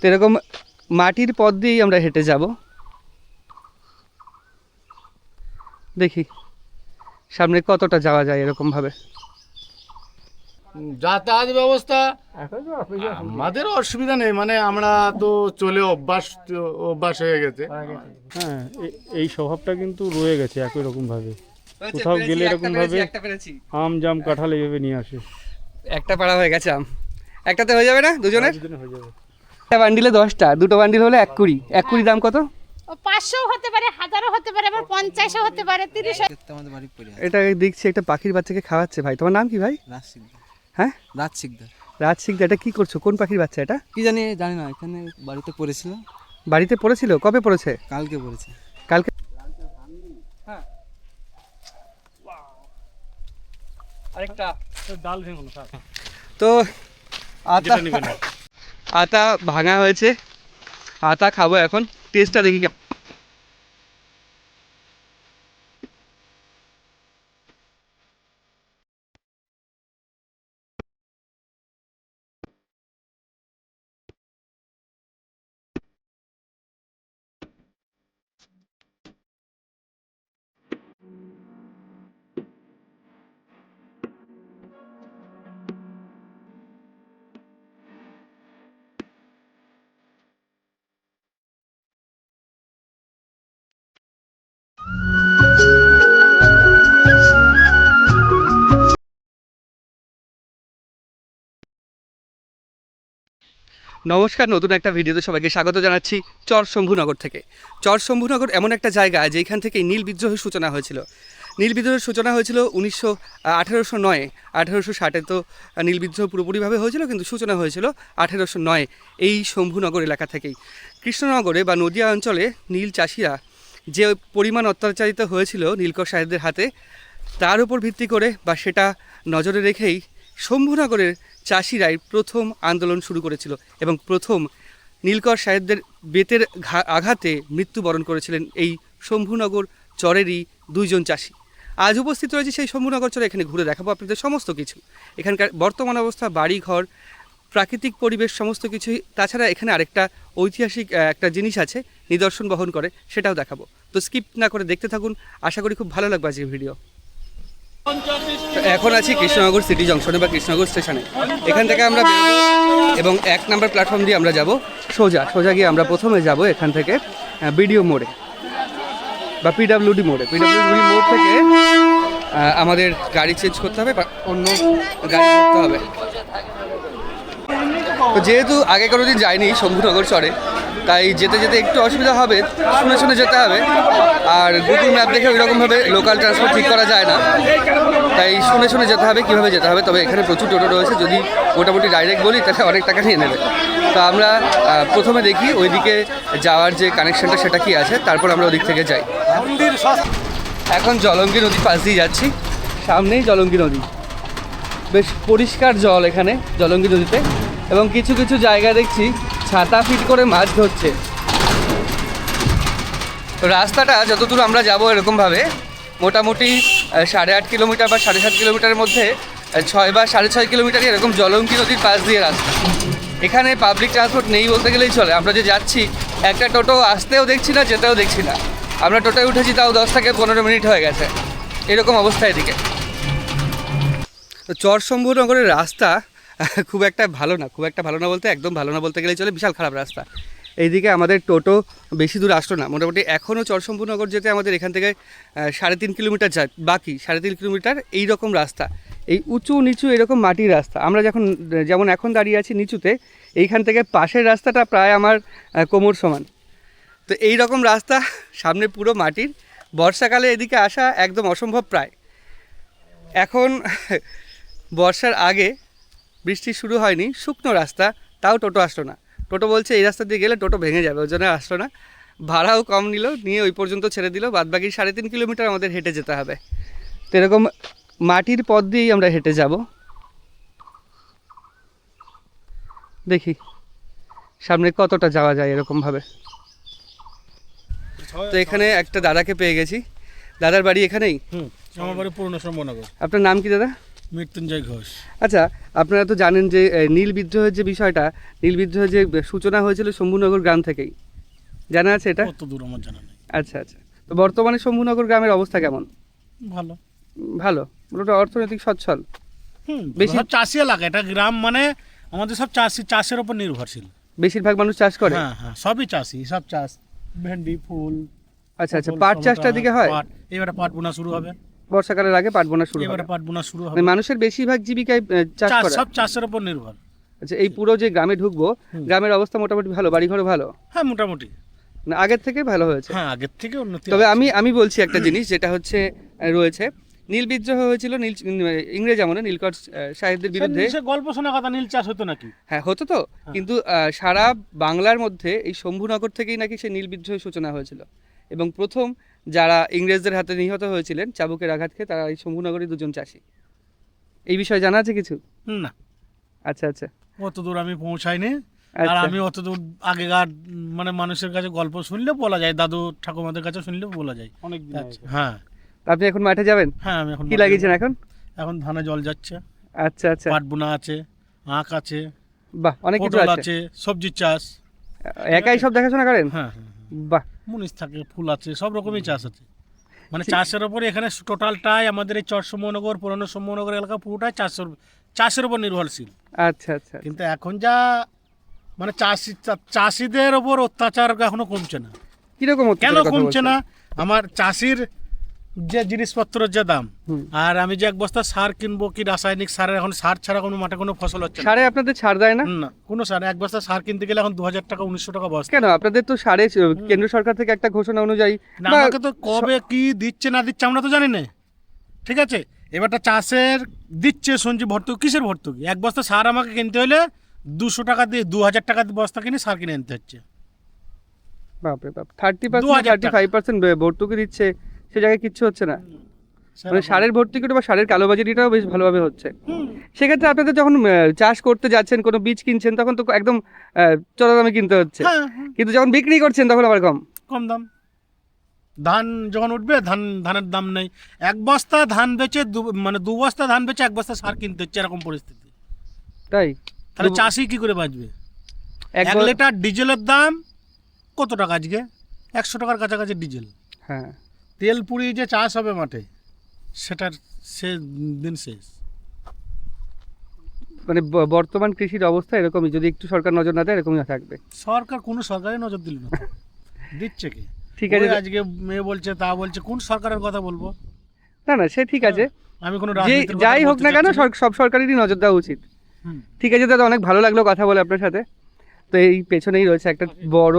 তো এরকম মাটির পথ দিয়েই আমরা হেঁটে যাব। দেখি সামনে কতটা যাওয়া যায় এরকমভাবে। যাতায়াত ব্যবস্থা আমাদের অসুবিধা নেই, মানে আমরা তো চলে অভ্যাস হয়ে গেছে। হ্যাঁ, এই স্বভাবটা কিন্তু রয়ে গেছে একই রকম ভাবে। কোথাও গেলে এরকম ভাবে আম জাম কাঁঠাল এইভাবে নিয়ে আসে। একটা পাড়া হয়ে গেছে আম। একটাতে হয়ে যাবে না দুজনের? দুজনে হয়ে যাবে। একটা বান্ডিলে 10টা, দুটো বান্ডিল হলে 1 কুড়ি। 1 কুড়ি দাম কত? 500 হতে পারে, 1000 হতে পারে, আবার 50 হতে পারে, 30। এটা দেখছি একটা পাখির বাচ্চাকে খাওয়াচ্ছে ভাই। তোমার নাম কি ভাই? রাজ শিকদার। হ্যাঁ, রাজ শিকদার। রাজ সিং। এটা কি করছো? কোন পাখির বাচ্চা এটা? কি জানি না, এখানে বাড়িতে পড়েছিল। বাড়িতে পড়েছিল? কবে পড়েছে? কালকে পড়েছে। কালকে। আরেকটা ডাল ভেঙো স্যার। তো আতা আতা ভাঙা হয়েছে, আতা খাবো এখন। টেস্টটা দেখি কেমন। নমস্কার, নতুন একটা ভিডিওতে সবাইকে স্বাগত জানাচ্ছি চরশম্ভুনগর থেকে। চরশম্ভুনগর এমন একটা জায়গা যেখান থেকে নীল বিদ্রোহের সূচনা হয়েছিল। নীল বিদ্রোহের সূচনা হয়েছিল 1809। 1860 তো নীল বিদ্রোহ পুরোপুরিভাবে হয়েছিল, কিন্তু সূচনা হয়েছিল 1809 এই শম্ভুনগর এলাকা থেকেই। কৃষ্ণনগরে বা নদিয়া অঞ্চলে নীল চাষিরা যে পরিমাণ অত্যাচারিত হয়েছিল নীলকর সাহেবদের হাতে, তার উপর ভিত্তি করে বা সেটা নজরে রেখেই শম্ভুনগরের চাষিরাই প্রথম আন্দোলন শুরু করেছিল এবং প্রথম নীলকর সাহেবদের বেতের আঘাতে মৃত্যুবরণ করেছিলেন এই শম্ভুনগর চরেরই 2 জন চাষি। আজ উপস্থিত রয়েছে সেই শম্ভুনগর চরে। এখানে ঘুরে দেখাবো আপনাদের সমস্ত কিছু, এখানকার বর্তমান অবস্থা, বাড়িঘর, প্রাকৃতিক পরিবেশ, সমস্ত কিছুই। তাছাড়া এখানে আরেকটা ঐতিহাসিক একটা জিনিস আছে, নিদর্শন বহন করে, সেটাও দেখাবো। তো স্কিপ না করে দেখতে থাকুন, আশা করি খুব ভালো লাগবে আজকের ভিডিও। এখন আছি কৃষ্ণনগর সিটি জংশনে বা কৃষ্ণনগর স্টেশনে। এখান থেকে আমরা বেরোবো এবং 1 নম্বর প্ল্যাটফর্ম দিয়ে আমরা যাব সোজা গিয়ে আমরা প্রথমে যাব এখান থেকে বিডিও মোড়ে বা পিডাব্লিউডি মোড়ে। পিডাব্লিউডি মোড় থেকে আমাদের গাড়ি চেঞ্জ করতে হবে বা অন্য গাড়ি ধরতে হবে। তো যেহেতু আগে কোনো দিন যাইনি শম্ভুনগর চরে, তাই যেতে যেতে একটু অসুবিধা হবে, শুনে যেতে হবে। আর গুগল ম্যাপ দেখে ওইরকমভাবে লোকাল ট্রান্সপোর্ট ঠিক করা যায় না, তাই শুনে যেতে হবে কীভাবে যেতে হবে। তবে এখানে প্রচুর টোটো রয়েছে, যদি মোটামুটি ডাইরেক্ট বলি তাহলে অনেক টাকা নিয়ে নেবে। তো আমরা প্রথমে দেখি ওইদিকে যাওয়ার যে কানেকশনটা সেটা কি আছে, তারপর আমরা ওদিক থেকে যাই। এখন জলঙ্গি নদীর পাশ দিয়ে যাচ্ছি, সামনেই জলঙ্গি নদী। বেশ পরিষ্কার জল এখানে জলঙ্গি নদীতে, এবং কিছু কিছু জায়গা দেখছি ছাতা ফিট করে মাছ ধরছে। তো রাস্তাটা যতদূর আমরা যাব এরকমভাবে মোটামুটি 8.5 কিলোমিটার বা 7.5 কিলোমিটারের মধ্যে 6 বা 6.5 কিলোমিটারই এরকম জলঙ্গি নদীর পাশ দিয়ে রাস্তা। এখানে পাবলিক ট্রান্সপোর্ট নেই বলতে গেলেই চলে। আমরা যে যাচ্ছি, একটা টোটো আসতেও দেখছি না, যেতেও দেখছি না। আমরা টোটোয় উঠেছি তাও 10 থেকে 15 মিনিট হয়ে গেছে, এরকম অবস্থা এদিকে। তো চরশম্ভুনগরের রাস্তা খুব একটা ভালো না বলতে একদম ভালো না বলতে গেলেই চলে, বিশাল খারাপ রাস্তা। এইদিকে আমাদের টোটো বেশি দূর আসলো না, মোটামুটি এখনও চরশম্ভুনগর যেতে আমাদের এখান থেকে 3.5 কিলোমিটার যায়, বাকি 3.5 কিলোমিটার এই রকম রাস্তা, এই উঁচু নিচু এরকম মাটির রাস্তা। আমরা যেমন এখন দাঁড়িয়ে আছি নিচুতে, এইখান থেকে পাশের রাস্তাটা প্রায় আমার কোমর সমান। তো এই রকম রাস্তা, সামনে পুরো মাটির। বর্ষাকালে এদিকে আসা একদম অসম্ভব প্রায়। এখন বর্ষার আগে বৃষ্টি শুরু হয়নি, শুকনো রাস্তা, তাও টোটো আসলো না। টোটো বলছে এই রাস্তা দিয়ে গেলে টোটো ভেঙে যাবে, ওই জন্য আসলো না। ভাড়াও কম নিয়ে ওই পর্যন্ত ছেড়ে দিল, বাদবাকি 3.5 কিলোমিটার আমাদের হেঁটে যেতে হবে। তো এরকম মাটির পথ দিয়েই আমরা হেঁটে যাব। দেখি সামনে কতটা যাওয়া যায় এরকমভাবে। তো এখানে একটা দাদাকে পেয়ে গেছি। দাদার বাড়ি এখানেই? আমার বাড়ি পুরনো শম্ভুনগর। আপনার নাম কি দাদা? মৃত্যুঞ্জয় ঘোষ। আচ্ছা, আপনারা তো জানেন যে নীল বিদ্রোহের যে বিষয়টা, নীল বিদ্রোহের যে সূচনা হয়েছিল শম্ভুনগর গ্রাম থেকেই, জানা আছে এটা? কত দূর আমার জানা নেই। আচ্ছা আচ্ছা, তো বর্তমানে শম্ভুনগর গ্রামের অবস্থা কেমন? ভালো। ভালো, পুরোটা অর্থনৈতিক সচ্ছল। বেশি- সব চাষি এলাকা, এটা গ্রাম মানে আমাদের সব চাষের উপর নির্ভরশীল। বেশিরভাগ মানুষ চাষ করে? হ্যাঁ হ্যাঁ, সবই চাষি, সব চাষ, ভেন্ডি, ফুল। আচ্ছা আচ্ছা, পটল, পাট চাষটা টমেটো, দিকে হয়? পাট, এবারে পাট বোনা শুরু হবে। বর্ষাকালের আগে পাট বোনা শুরু হবে। এবারে পাট বোনা শুরু হবে। মানে মানুষের বেশিরভাগ জীবিকায় চাষ চাষ, করে। সব চাষের উপর নির্ভর। আচ্ছা, এই পুরো যে গ্রামে ঢুকবো, গ্রামের অবস্থা মোটামুটি ভালো, বাড়িঘর ভালো? হ্যাঁ মোটামুটি, না আগের থেকে ভালো হয়েছে? হ্যাঁ আগের থেকে উন্নতি। তবে আছে। আমি বলছি একটা জিনিস, যেটা হচ্ছে রয়েছে, নীল বিদ্রোহ হয়েছিল ইংরেজ আমলে নীলকর সাহেবদের বিরুদ্ধে। সে গল্প শোনা কথা, নীল চাষ হতো নাকি? হ্যাঁ হতো তো, কিন্তু সারা বাংলার মধ্যে এই শম্ভুনগর থেকেই নাকি সেই নীল বিদ্রোহের সূচনা হয়েছিল, এবং প্রথম যারা ইংরেজদের হাতে নিহত হয়েছিলেন চাবুকের আঘাত খেয়ে, তারা এই শম্ভুনগরের দুজন চাষি। এই বিষয়ে জানা আছে কিছু? না, আচ্ছা আচ্ছা অত দূর আমি পৌঁছাইনি। আর আচ্ছা। আমি অত দূর আগেকার মানে মানুষের কাছে গল্প শুনলে বলা যায়, দাদু ঠাকুমাদের কাছে শুনলেও বলা যায়। অনেক দিন আচ্ছা, হ্যাঁ আপনি এখন মাঠে যাবেন? হ্যাঁ, আমি এখন কি লাগিয়েছেন এখন? এখন ধানে জল যাচ্ছে, আচ্ছা আচ্ছা, পাট বোনা আছে, আখ আছে, বাহ, অনেক কিছু পটল আছে। আছে, সবজির চাষ। একাই সব দেখাশোনা করেন? হ্যাঁ হ্যাঁ হ্যাঁ। বাহ, মুনিশ থাকে, ফুল আছে, সব রকমই চাষ আছে। মানে চাষের উপরে এখানে টোটালটাই আমাদের এই চর শম্ভুনগর, পুরনো শম্ভুনগর এলাকা পুরোটাই চাষের উপর নির্ভরশীল। আচ্ছা আচ্ছা, কিন্তু এখন যা মানে চাষিদের ওপর অত্যাচার এখনো কমছে না। কিরকম কেন অত্যাচারের কথা কমছে বলছেন? না? আমার চাষির যে জিনিসপত্রের যে দাম, হুম। আর আমি যে এক বস্তা সার কিনবো, কি রাসায়নিক সারের, এখন সার ছাড়া কোনো মাঠে কোনো ফসল হচ্ছে না। সারে আপনাদের ছাড় দেয় না? না, কোনো সার, এক বস্তা সার কিনতে গেলে এখন 2000 টাকা 1900 টাকা বস্তা। কেন? আপনাদের তো সারে কেন্দ্র সরকার থেকে একটা ঘোষণা অনুযায়ী না, বা- আমাকে তো কবে কি দিচ্ছে না দিচ্ছে আমরা তো জানি না। ঠিক আছে, এবারটা চাষের দিচ্ছে শুনছি ভর্তুকি, কিসের ভর্তুকি? এক বস্তা সার আমাকে কিনতে হলে 200 টাকা দিয়ে 2000 টাকা দিয়ে বস্তা কিনে সার কিনে আনতে হচ্ছে। বাপরে বাপ, 30% 2000 টাকা। 35% ভর্তুকি দিচ্ছে, সে জায়গায় কিচ্ছু হচ্ছে না। মানে সারের ভর্তুকিটা বা সারের কালোবাজারিটাও বেশ ভালোভাবে হচ্ছে। সেক্ষেত্রে আপনাদের যখন চাষ করতে যাচ্ছেন, কোনো বীজ কিনছেন, তখন তো একদম চড়া দামে কিনতে হচ্ছে, হ্যাঁ, হ্যাঁ, কিন্তু যখন বিক্রি করছেন তখন আবার কম। কম দাম। ধান যখন উঠবে, ধানের দাম নেই। এক বস্তা ধান বেচে মানে 2 বস্তা ধান বেচে 1 বস্তা সার কিনতে হচ্ছে, এরকম পরিস্থিতি। তাই তাহলে চাষি কি করে বাঁচবে? 1 লিটার ডিজেলের দাম কত টাকা আজকে? 100 টাকার কাছাকাছি ডিজেল। হ্যাঁ, তেল পুড়িয়ে যে চাষ হবে মাঠে, সেটার সে দিন শেষ। মানে বর্তমান কৃষির অবস্থা এরকমই, যদি একটু সরকার নজর না দেয় এরকমই থাকবে। সরকার, কোনো সরকারই নজর দিল না। দিচ্ছে কি? ঠিক আছে, ওই আজকে মেয়ে বলছে, তা বলছে, কোন সরকারের কথা বলবো? না না সে ঠিক আছে, আমি কোনো যে রাজনীতির কথা যাই হোক বলতে না কেন চাচ্ছি না। সব সরকারেরই নজর দেওয়া উচিত। হুম। ঠিক আছে দাদা, অনেক ভালো লাগলো কথা বলে আপনার সাথে। তো এই পেছনেই রয়েছে একটা বড়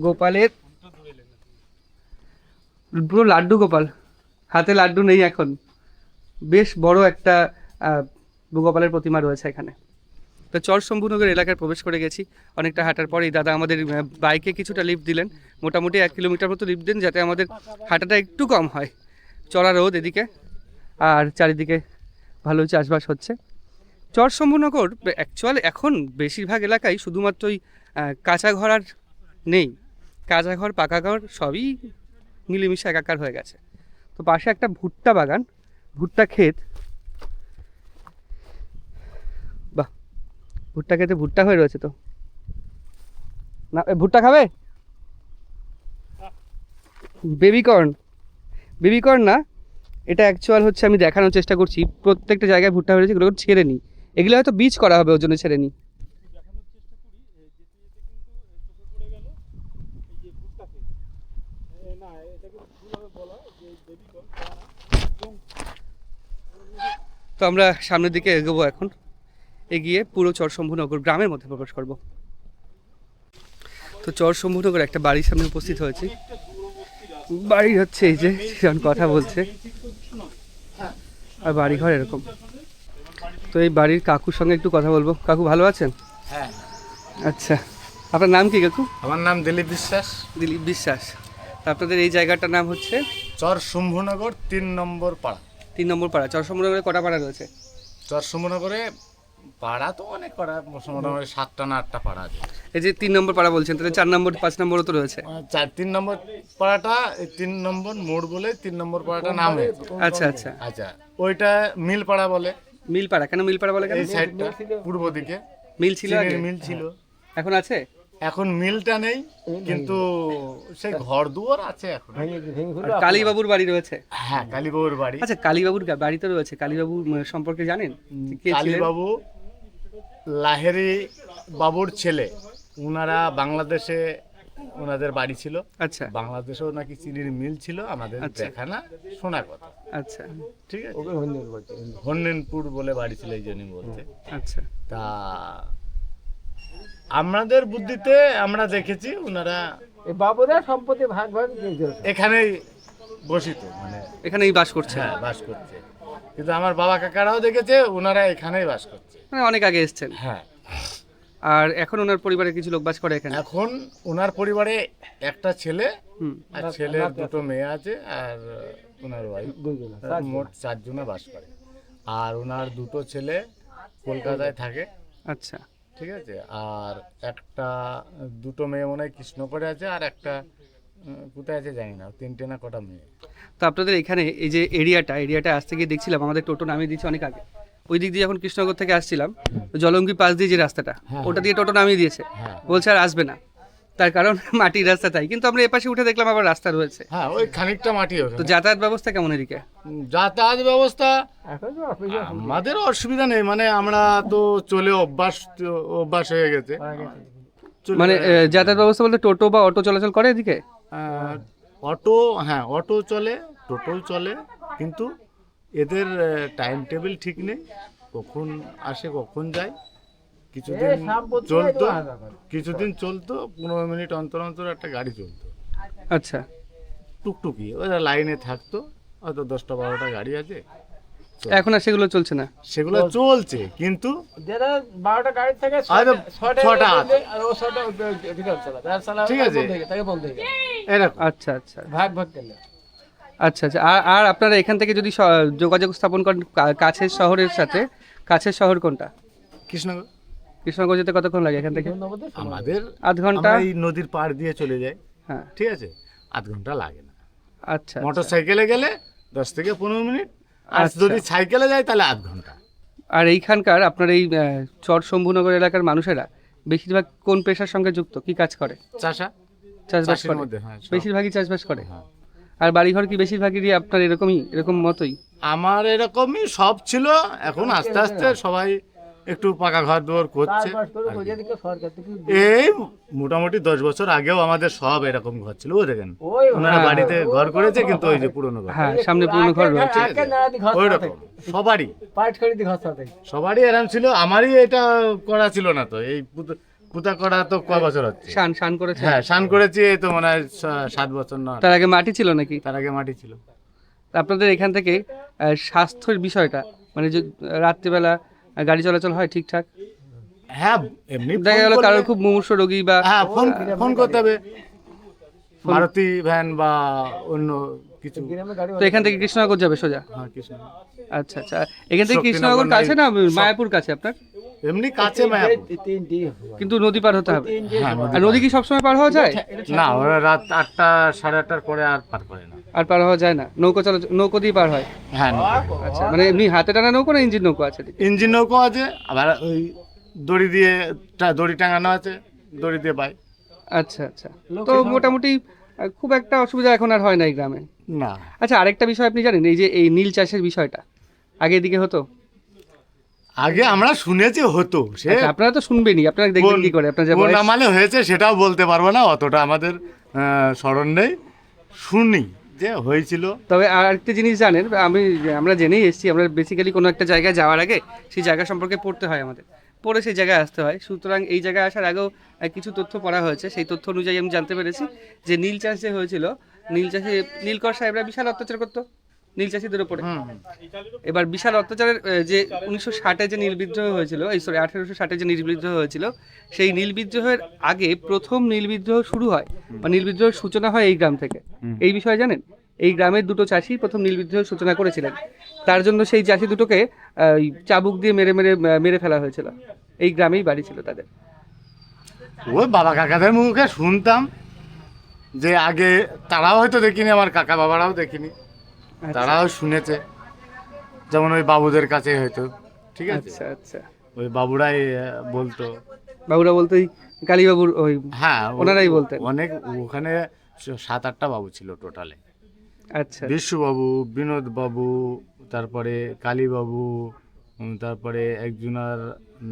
গোপালের পুরো লাড্ডু গোপাল, হাতে লাড্ডু নেই এখন, বেশ বড় একটা গোপালের প্রতিমা রয়েছে এখানে। তো চর শম্ভুনগর এলাকায় প্রবেশ করে গেছি। অনেকটা হাঁটার পরেই দাদা আমাদের বাইকে কিছুটা লিফট দিলেন, মোটামুটি 1 কিলোমিটার মতো লিফট দেন, যাতে আমাদের হাঁটাটা একটু কম হয়। চড়া রোদ এদিকে, আর চারিদিকে ভালো চাষবাস হচ্ছে। চর শম্ভুনগর অ্যাকচুয়ালি এখন বেশিরভাগ এলাকায় শুধুমাত্র ওই কাঁচা ঘর আর নেই, কাঁচা ঘর পাকা ঘর সবই মিলেমিশে একাকার হয়ে গেছে। তো পাশে একটা ভুট্টা বাগান, ভুট্টা ক্ষেত, বাহ, ভুট্টা খেতে ভুট্টা হয়ে রয়েছে তো। না ভুট্টা খাবে? বেবিকর্ন না, এটা অ্যাকচুয়াল হচ্ছে, আমি দেখানোর চেষ্টা করছি, প্রত্যেকটা জায়গায় ভুট্টা হয়ে রয়েছে, এগুলো ছেড়ে নিই, এগুলো হয়তো বীজ করা হবে, ওর জন্য ছেড়ে নিই। তো আমরা সামনের দিকে এগোবো এখন, এগিয়ে পুরো চর শম্ভুনগর গ্রামের মধ্যে প্রবেশ করব। তো চর শম্ভুনগর একটা বাড়ির সামনে উপস্থিত হয়েছি। বাড়ি হচ্ছে এই যে যখন কথা বলছে, আর বাড়িঘর এরকম। তো এই বাড়ির কাকুর সঙ্গে একটু কথা বলবো। কাকু ভালো আছেন? হ্যাঁ। আচ্ছা, আপনার নাম কি কাকু? আমার নাম দিলীপ বিশ্বাস। দিলীপ বিশ্বাস। তা আপনাদের এই জায়গাটার নাম হচ্ছে চর শম্ভুনগর 3 নম্বর পাড়া। 3 নম্বর পাড়া। চর শম্ভুনগরে কটা পাড়া রয়েছে? চর শম্ভুনগরে পাড়া তো অনেক পাড়া, মোটামুটি 7টা না 8টা পাড়া আছে। এই যে 3 নম্বর পাড়া বলছেন, তাহলে 4 নম্বর 5 নম্বরও তো রয়েছে। 3 নম্বর পাড়াটা, এই 3 নম্বর মোড় বলে 3 নম্বর পাড়াটা নাম হয়েছে। আচ্ছা আচ্ছা, আচ্ছা, ওইটা মিল পাড়া বলে। মিলপাড়া কেন মিলপাড়া বলে কেন? এই সাইডটা পূর্ব দিকে মিল ছিল আগে, চিনির মিল ছিল। এখন আছে? এখন মিলটা নেই, কিন্তু সেই ঘর দুয়ার আছে এখন। আর কালীবাবুর বাড়ি রয়েছে। হ্যাঁ, কালীবাবুর বাড়ি। আচ্ছা, কালীবাবুর বাড়ি তো রয়েছে, কালীবাবু সম্পর্কে জানেন? কে ছিলেন? কালীবাবু লাহেরি বাবুর ছেলে, ওনারা বাংলাদেশে ওনাদের বাড়ি ছিল। আচ্ছা বাংলাদেশেও নাকি চিনির মিল ছিল, আমাদের আচ্ছা। দেখা না শোনা কথা। আচ্ছা ঠিক আছে, হন্যেনপুর বলে বাড়ি ছিল, এই জন্যই বলতে। আচ্ছা, তা আমাদের বুদ্ধিতে আমরা দেখেছি ওনারা বাবুরা সম্পত্তি ভাগ ভাগ এখানেই বসিত, মানে এখানেই বাস করছে। হ্যাঁ বাস করছে। কিন্তু আমার বাবা কাকারাও দেখেছে ওনারা এখানেই বাস করছে। মানে অনেক আগে এসেছেন। হ্যাঁ, আর এখন ওনার পরিবারের কিছু লোক বাস করে এখানে। এখন ওনার পরিবারে একটা ছেলে হুম, আর ছেলের 2টো মেয়ে আছে, আর ওনার ওয়াইফ, মোট 4 জনে বাস করে। আর ওনার 2টো ছেলে কলকাতায় থাকে। আচ্ছা ঠিক আছে, আর একটা 2টো মেয়ে মনে হয় কৃষ্ণগড়ে আছে, আর একটা কোথায় আছে জানি না, 3টে না কটা মেয়ে। তো আপনাদের এখানে এই যে এরিয়াটা আসতে গিয়ে দেখছিলাম আমাদের টোটো নামিয়ে দিয়েছে অনেক আগে। ওই দিক দিয়ে যখন কৃষ্ণনগর থেকে আসছিলাম, জলঙ্গি পাশ দিয়ে যে রাস্তাটা, ওটা দিয়ে টোটো নামিয়ে দিয়েছে। হ্যাঁ। বলছে আর আসবে না, তার কারণ মাটির রাস্তা তাই। কিন্তু আমরা এপাশে উঠে দেখলাম আবার রাস্তা রয়েছে। হ্যাঁ, ওই খানিকটা মাটি ওখানে। তো যাতায়াত ব্যবস্থা কেমন এদিকে? যাতায়াত ব্যবস্থা এখন তো অসুবিধা আমাদের অসুবিধা নেই, মানে আমরা তো চলে অভ্যাস হয়ে গেছে। চলে মানে বেড়াই। যাতায়াত ব্যবস্থা বলতে টোটো বা অটো চলাচল করে এদিকে? অটো, হ্যাঁ অটো চলে, টোটো চলে, কিন্তু এদের টাইম টেবিল ঠিক নেই, কখন আসে কখন যায়। কিছুদিন চলতো 15 মিনিট অন্তর অন্তর একটা গাড়ি চলতো, আচ্ছা টুকটুকি, ওরা লাইনে থাকতো, হয়তো 10টা 12টা গাড়ি আছে। এখন আর সেগুলো চলছে না। সেগুলো চলছে, কিন্তু যারা 12টা গাড়ি থেকে হয়তো 6টা আছে। আর ও 6টা ভিতর চালা তার চালা ঠিক আছে। তাকে বলতে হবে এরকম। আচ্ছা আচ্ছা ভাগ ভাগ করলে আচ্ছা আচ্ছা। আর আপনারা এখান থেকে যদি যোগাযোগ স্থাপন করেন কাছের শহরের সাথে, কাছের শহর কোনটা? কৃষ্ণগর। কৃষ্ণনগর যেতে কতক্ষণ লাগে এখান থেকে? আমাদের আধ ঘন্টা? আমরা এই নদীর পাড় দিয়ে চলে যাই। হ্যাঁ, ঠিক আছে, আধ ঘন্টা লাগে না। আচ্ছা মোটর সাইকেলে গেলে 10 থেকে 15 মিনিট, আর আচ্ছা। যদি সাইকেলে যায় তাহলে আধ ঘন্টা। আর এইখানকার আপনার এই চর শম্ভুনগর এলাকার মানুষেরা বেশিরভাগ কোন পেশার সঙ্গে যুক্ত, কি কাজ করে? চাষা, চাষবাস চাষের করে? মধ্যে, হ্যাঁ, সব। বেশিরভাগই চাষবাস করে। হ্যাঁ। আর বাড়িঘর কি বেশিরভাগই আপনার এরকম মতোই? আমার এরকমই সব ছিল, এখন আস্তে আস্তে সবাই একটু পাকা ঘর দুয়ার করছে। সরকার থেকে এই মোটামুটি 10 বছর আগেও আমাদের সব এরকম ঘর ছিল। ও দেখেন ওই ওনারা বাড়িতে ঘর করেছে, কিন্তু ওই যে পুরনো ঘর, হ্যাঁ, সামনে পুরনো ঘর রয়েছে। ঠিক আছে? ওই রকম সবারই পাট করে দি ঘর সাথে সবারই এরকম ছিল। আমারই এটা করা ছিল না তো, এই পুতা করা তো কয় বছর হচ্ছে। শান করেছে? হ্যাঁ, শান করেছি, এই তো মনে হয় 7 বছর না, তার আগে মাটি ছিল নাকি? তার আগে মাটি ছিল। আপনাদের এখান থেকে স্বাস্থ্যের বিষয়টা, মানে যে রাত্রিবেলা গাড়ি চলাচল হয় ঠিকঠাক? হ্যাঁ, এমনি দেখা ফোন গেল করলে- কারোর খুব মুমূর্ষ রোগী বা হ্যাঁ, ফোন করতে হবে, মারুতি ভ্যান বা অন্য কিছু। তো এখান থেকে কৃষ্ণনগর যাবে সোজা? হ্যাঁ, কৃষ্ণ আচ্ছা আচ্ছা। এখান থেকে শক্তিনগর কৃষ্ণনগর নাই। কাছে না মায়াপুর কাছে আপনার? এমনি কাছে মায়াপুর। তিনটি কিন্তু নদী পার হতে হবে। হ্যাঁ, আর নদী কি সবসময় পার হওয়া যায়? না, ওরা রাত 8টা 8:30টার পরে আর পার করে না। আর পার হওয়া যায় না? নৌকো দিয়ে পার হয়? হ্যাঁ, আচ্ছা, মানে এমনি হাতে টানা নৌকো না ইঞ্জিন নৌকো আছে? ইঞ্জিন নৌকো আছে, আবার ওই দড়ি টাঙানো আছে, দড়ি দিয়ে পাই। আচ্ছা আচ্ছা। তো মোটামুটি খুব একটা অসুবিধা এখন আর হয় না এই গ্রামে। না, আচ্ছা, আরেকটা বিষয় আপনি জানেন, এই যে এই নীল চাষের বিষয়টা আগে এদিকে হতো? আগে আমরা শুনেছি হতো, সে আচ্ছা, আপনারা তো শুনবেনই, আপনারা দেখবেন কি করে? আপনার যে কোন বয়স, আমলে হয়েছে সেটাও বলতে পারবো না, অতটা আমাদের স্মরণ নেই। শুনি যে হয়েছিল। তবে আরেকটা জিনিস জানেন, আমরা জেনেই এসেছি, আমরা বেসিক্যালি কোনো একটা জায়গায় যাওয়ার আগে সেই জায়গা সম্পর্কে পড়তে হয় আমাদের, পরে সেই জায়গায় আসতে হয়। সুতরাং এই জায়গায় আসার আগেও কিছু তথ্য পড়া হয়েছে। সেই তথ্য অনুযায়ী আমি জানতে পেরেছি যে নীল চাষ যে হয়েছিল, নীল চাষে নীলকর সাহেবরা বিশাল অত্যাচার করতো নীল চাষিদের উপরে। এবার বিশাল অত্যাচারের যে 1960-এ যে নীল বিদ্রোহ হয়েছিল, 1860-এ যে নীল বিদ্রোহ হয়েছিল, সেই নীল বিদ্রোহের আগে প্রথম নীল বিদ্রোহ শুরু হয় বা নীল বিদ্রোহের সূচনা হয় এই গ্রাম থেকে। এই বিষয়ে জানেন? এই গ্রামের দুটো চাষি প্রথম নীল বিদ্রোহের সূচনা করেছিলেন। তার জন্য সেই চাষি দুটোকে ওই চাবুক দিয়ে মেরে ফেলা হয়েছিল। এই গ্রামেই বাড়ি ছিল তাদের। ওই বাবা কাকাদের মুখে শুনতাম যে আগে, তারাও হয়তো দেখিনি, আমার কাকা বাবারাও দেখিনি, তারাও শুনেছে, যেমন ওই বাবুদের কাছে হয়তো, ঠিক আছে, আচ্ছা আচ্ছা, ওই বাবুরাই বলতো। বাবুরা বলতে ওই কালীবাবুর ওই হ্যাঁ, ওনারাই বলতেন। অনেক, ওখানে 7-8টা বাবু ছিল টোটালে। আচ্ছা, বিশ্ববাবু, বিনোদ বাবু, তারপরে কালীবাবু, তারপরে একজনের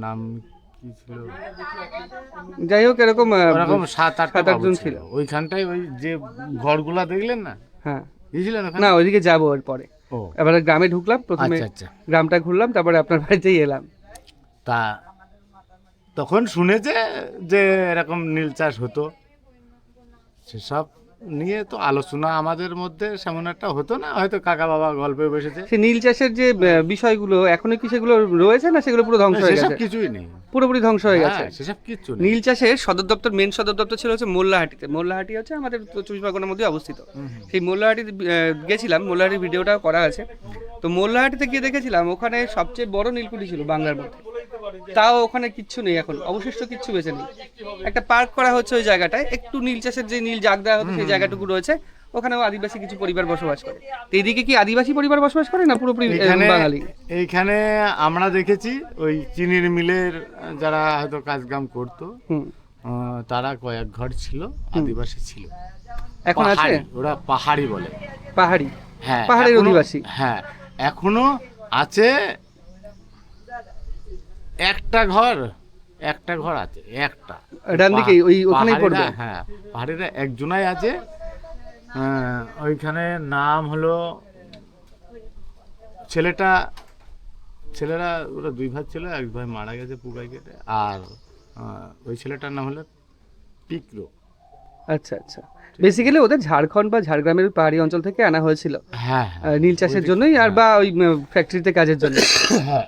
নাম কি ছিল, যাই হোক এরকম ওরকম 7-8টা 7-8 বাবু জন ছিল ছিল। ওইখানটায়। ওই যে ঘরগুলা দেখলেন না, হ্যাঁ, গিয়েছিলেন ওখানে? না ওইদিকে যাবো এর পরে। ও এবারে গ্রামে ঢুকলাম, প্রথমে আচ্ছা আচ্ছা। গ্রামটা ঘুরলাম, তারপরে আপনার বাড়িতেই এলাম। তা তখন শুনেছে যে এরকম নীল চাষ হতো, সেসব নিয়ে তো আলোচনা আমাদের মধ্যে সেমন একটা হতো না, হয়তো কাকা বাবা গল্পে বসেছে। সে নীল চাষের যে বিষয়গুলো এখনো কি সেগুলো রয়েছে, না সেগুলো পুরো ধ্বংস হয়ে সেসব গেছে? কিছুই নেই, পুরোপুরি ধ্বংস হয়ে গেছে। হ্যাঁ, সেসব কিচ্ছু নেই। নীল চাষের সদর দপ্তর, মেন সদর দপ্তর ছিল হচ্ছে মোল্লাহাটিতে। মোল্লাহাটি হচ্ছে আমাদের 24 পরগনার মধ্যে অবস্থিত। সেই মোল্লাহাটিতে গেছিলাম, মোল্লাহাটির ভিডিওটাও করা আছে। তো মোল্লাহাটিতে গিয়ে দেখেছিলাম ওখানে সবচেয়ে বড় নীলকুঠি ছিল বাংলার মধ্যে। তাও ওখানে কিচ্ছু নেই, এখন অবশিষ্ট কিচ্ছু বেঁচে নেই। একটা পার্ক করা হচ্ছে ওই জায়গাটায়, একটু নীল চাষের যে নীল জাগ দেওয়া হতো সেই জায়গাটুকু রয়েছে। ওখানেও আদিবাসী কিছু পরিবার বসবাস করে। তো এইদিকে কি আদিবাসী পরিবার বসবাস করে, না পুরোপুরি এইখানে বাঙালি? এইখানে আমরা দেখেছি ওই চিনির মিলের যারা হয়তো কাজকাম করতো, হুম, তারা কয়েক ঘর ছিল, আদিবাসী ছিল। এখন আছে? পাহাড়ি, ওরা পাহাড়ি বলে। পাহাড়ি, হ্যাঁ, পাহাড়ের এখনো- অধিবাসী। হ্যাঁ, এখনো আছে একটা ঘর আছে, একটা। ডান দিকেই, ওই ওখানেই পাহাড়িরা- পড়বে। হ্যাঁ, পাহাড়িরা একজনাই আছে। ওইখানে নাম হলো, ছেলেরা ওরা 2 ভাই ছিল, এক ভাই মারা গেছে পুকাই কেটে, আর ওই ছেলেটার নাম হলো পিকরো। আচ্ছা আচ্ছা, বেসিক্যালি ওদের ঝাড়খণ্ড বা ঝাড়গ্রামের পাহাড়ি অঞ্চল থেকে আনা হয়েছিল হ্যাঁ, নীল চাষের জন্যই, আর বা ওই ফ্যাক্টরিতে কাজের জন্য। হ্যাঁ।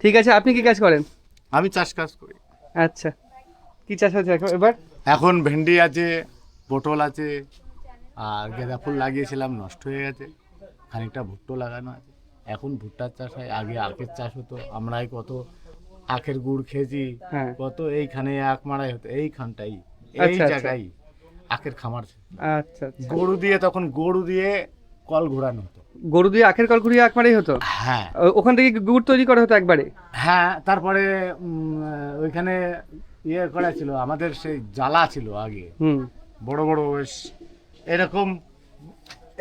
ঠিক আছে, আপনি কি কাজ করেন? আমি চাষ করি। আচ্ছা, কি চাষ হচ্ছে এখন এবার? এখন ভেন্ডি আছে, পটল আছে, আর গাঁদা ফুল লাগিয়েছিলাম, নষ্ট হয়ে গেছে। খানিকটা ভুট্টো লাগানো আছে। এখন ভুট্টার চাষ হয়, আগে আখের চাষ হতো। আমরাই কত আখের গুড় খেয়েছি, হ্যাঁ। কত এইখানে আখ মারাই হতো, এইখানটাই, এই আচ্ছা, আচ্ছা। জায়গায় আখের খামার ছিল। আচ্ছা আচ্ছা, গরু দিয়ে কল ঘোরানো হতো। গরু দিয়ে আখের কল ঘুরিয়ে আখ মারাই হতো? হ্যাঁ ওখান থেকে গুড় তৈরি করা হতো একবারে? হ্যাঁ, তারপরে ওইখানে ইয়ে করা ছিল, আমাদের সেই জ্বালা ছিল আগে, হুম, বড় বড় বেশ এরকম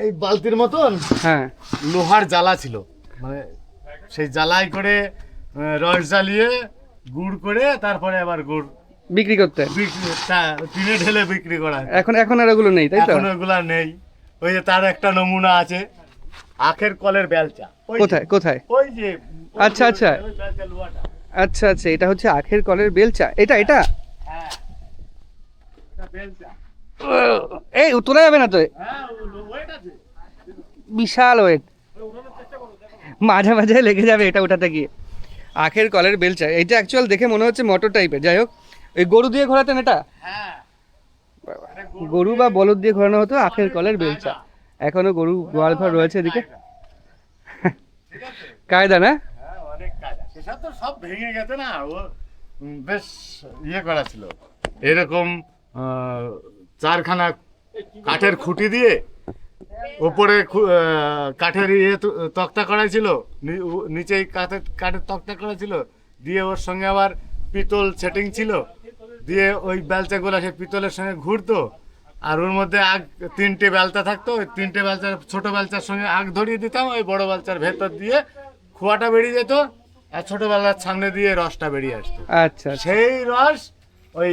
এই বালতির মতন হ্যাঁ, লোহার জ্বালা ছিল, মানে সেই জ্বালাই করে রস জ্বালিয়ে গুড় করে তারপরে আবার গুড় বিক্রি করতে। টিনে ঢেলে বিক্রি করা হয়। এখন আর ওগুলো নেই, তাই তো? এখন ওগুলা নেই। ওই যে তার একটা নমুনা আছে, আখের কলের বেলচা। ওই যে, কোথায় কোথায়? ওই যে আচ্ছা, আচ্ছা। ওই বেলচা লোহাটা। আচ্ছা আচ্ছা, এটা হচ্ছে আখের কলের বেলচা। এটা হ্যাঁ, এটা বেলচা। এই তোলা যাবে না তো, হ্যাঁ, ওয়েট আছে। বিশাল ওয়েট, মাঝে মাঝে লেগে যাবে এটা ওঠাতে গিয়ে। আখের কলের বেলচা, এটা অ্যাকচুয়াল দেখে মনে হচ্ছে মোটর টাইপের। যাই হোক, এই গরু দিয়ে ঘোরাতেন এটা? হ্যাঁ, গরু বা বলদ দিয়ে ঘোরানো হতো আখের কলের বেলচা। এখনো গরু গোয়াল ঘর রয়েছে এদিকে। কায়দা না? হ্যাঁ, অনেক কাজ আছে। সেসব তো সব ভেঙে গেছে না, ও বেশ ইয়ে করা ছিল। এরকম 4খানা কাঠের খুঁটি দিয়ে ওপরে কাঠের তক্তা করা ছিল, নিচেই কাঠের তক্তা করা ছিল, দিয়ে ওর সঙ্গে আবার পিতল সেটিং ছিল, দিয়ে ওই বেলচাগুলো সেই পিতলের সঙ্গে ঘুরতো, আর ওর মধ্যে আগ 3টে বেলচা থাকতো। ওই 3টে বেলচার, ছোট বেলচার সঙ্গে আগ ধরিয়ে দিতাম, ওই বড় বেলচার ভেতর দিয়ে খোয়াটা বেরিয়ে যেত, আর ছোট বেলচার সামনে দিয়ে রসটা বেরিয়ে আসতো। আচ্ছা, সেই রস ওই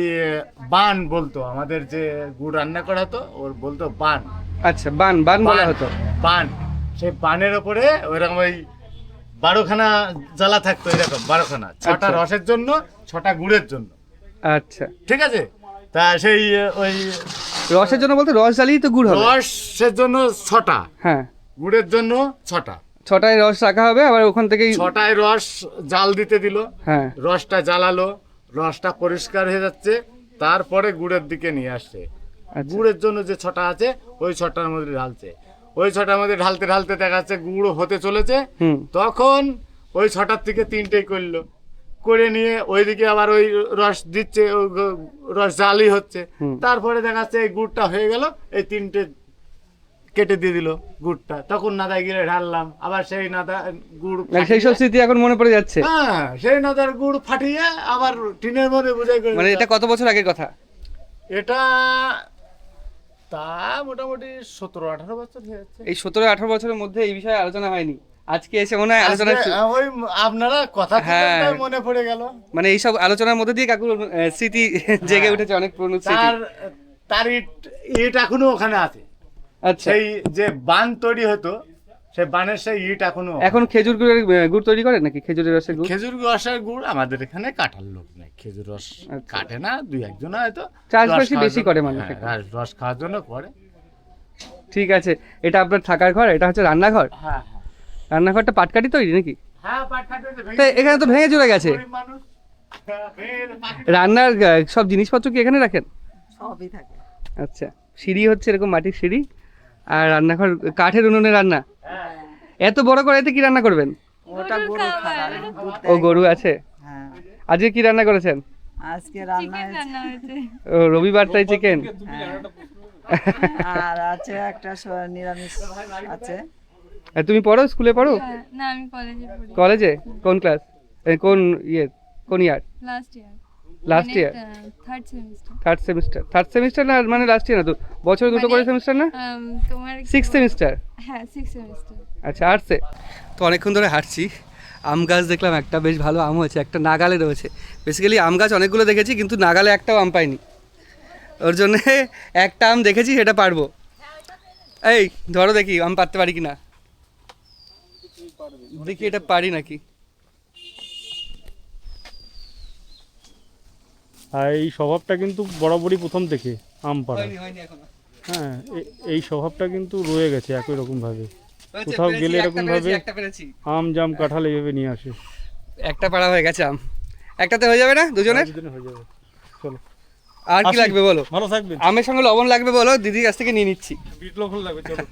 বান বলতো, আমাদের যে গুড় রান্না করা হতো ওর বলতো বান। আচ্ছা, বান বান বলা হতো। বান, সেই বানের ওপরে ওইরকম ওই 12খানা জ্বালা থাকতো, এরকম 12খানা, 6টা আচ্ছা। রসের জন্য, 6টা গুড়ের জন্য। আচ্ছা, ঠিক আছে, তা সেই ওই রসের জন্য বলতে রস জ্বালিয়ে তো গুড় হবে? রসের জন্য 6টা, হ্যাঁ, গুড়ের জন্য 6টা। 6টায় রস রাখা হবে, আবার ওখান থেকেই 6টায় রস জাল দিতে দিল, হ্যাঁ, রসটা জ্বালালো, রসটা পরিষ্কার হয়ে যাচ্ছে, তারপরে গুড়ের দিকে নিয়ে আসছে। আচ্ছা। গুড়ের জন্য যে ছটা আছে ওই ছটার মধ্যে ঢালছে, ওই ছটার মধ্যে ঢালতে ঢালতে দেখা যাচ্ছে গুড় হতে চলেছে, হুম। তখন ওই ছটার থেকে তিনটেই করলো, করে নিয়ে ওইদিকে আবার ওই রস দিচ্ছে, ওই রস জালি হচ্ছে, তারপরে দেখা যাচ্ছে এই গুড়টা হয়ে গেল, এই তিনটে কেটে দিয়ে দিল গুড়টা, তখন নাদায় গিয়ে ঢাললাম, আবার সেই নাদা গুড় মানে সেই সব স্মৃতি এখন মনে পড়ে যাচ্ছে। হ্যাঁ, সেই নাদার গুড় ফাটিয়ে আবার টিনের মধ্যে বুঝাই করে মানে দিতাম। এটা কত বছর আগের কথা? এটা তা মোটামুটি 17-18 বছর হয়ে যাচ্ছে। এই 17-18 বছরের মধ্যে এই বিষয়ে আলোচনা হয়নি, আজকে এসে মনে হয় আলোচনা আজকে, ওই আপনারা কথা হ্যাঁ। বলতে মনে পড়ে গেল। মানে এইসব আলোচনার মধ্যে দিয়ে কাকুর স্মৃতি জেগে উঠেছে, অনেক পুরনো স্মৃতি। তার ইট এখনো ওখানে আছে, আচ্ছা, সেই যে বান তৈরি হতো সেই বানের সেই ইট এখনো। এখন খেজুর গুড়ের গুড় তৈরি করে নাকি? খেজুরের রসের গুড়? খেজুর রসের গুড় আমাদের এখানে কাটার লোক নেই, খেজুর রস আচ্ছা। কাটে না, দুই একজন হয়তো চাষবাসই রস খাওয়ার বেশি জন্য- করে মানুষ হ্যাঁ, এখানে। রস খাওয়ার জন্য করে। ঠিক আছে, এটা আপনার থাকার ঘর, এটা হচ্ছে রান্নাঘর। হ্যাঁ রান্নাঘরটা পাটকাঠি তৈরি নাকি? হ্যাঁ, পাট কাটতে তো এখানে তো ভেঙে চলে গেছে। গরিব মানুষ, হ্যাঁ, পাট রান্নার সব জিনিসপত্র কি এখানে রাখেন? সবই থাকে। আচ্ছা, সিঁড়ি হচ্ছে এরকম মাটির সিঁড়ি, আর রান্নাঘর কাঠের উনুনে রান্না। এত বড় করে এতে কি রান্না করবেন? ওটা গরু খাবার ও গরু আছে। হ্যাঁ, আজকে কি রান্না করেছেন? আজকে রান্না হয়েছে। ও রবিবার তাই চিকেন। আর আছে একটা নিরামিষ আছে। আর তুমি পড়ো, স্কুলে পড়ো? না, আমি কলেজে পড়ি। কলেজে কোন ক্লাস? কোন কোন year? Last year. Last year, third semester. Third semester না, মানে লাস্ট ইয়ার না তো, বছরে দুটো করে সেমিস্টার না? তোমার 6th সেমিস্টার। হ্যাঁ, 6th সেমিস্টার। আচ্ছা, আর্টসে। তো অনেকক্ষণ ধরে হাঁটছি, আম গাছ দেখলাম একটা, বেশ ভালো আম হয়েছে, একটা নাগালে রয়েছে। বেসিক্যালি আম গাছ অনেকগুলো দেখেছি, কিন্তু নাগালে একটাও আম পাইনি, ওর জন্যে একটা আম দেখেছি, সেটা পারবো। এই ধরো দেখি আম পারতে পারি কি না, দেখি এটা পারি নাকি। আর এই স্বভাবটা কিন্তু বরাবরই প্রথম থেকে আম পাড়া, হয়নি এখনো। হ্যাঁ, এই স্বভাবটা কিন্তু রয়ে গেছে একই রকমভাবে। হয়েছে, কোথাও পেরেছি, গেলে একটা এরকম পেরেছি, ভাবে একটা পেরেছি। আম জাম কাঁঠাল এইভাবে নিয়ে আসে। একটা পাড়া হয়ে গেছে আম, একটাতে হয়ে যাবে না দুজনের? দুদিনে হয়ে যাবে। চলো, আর কি আসি। লাগবে বলো? ভালো থাকবেন। আমের সঙ্গে লবণ লাগবে বলো, দিদির কাছ থেকে নিয়ে নিচ্ছি। বিট লবণ লাগবে, চলো।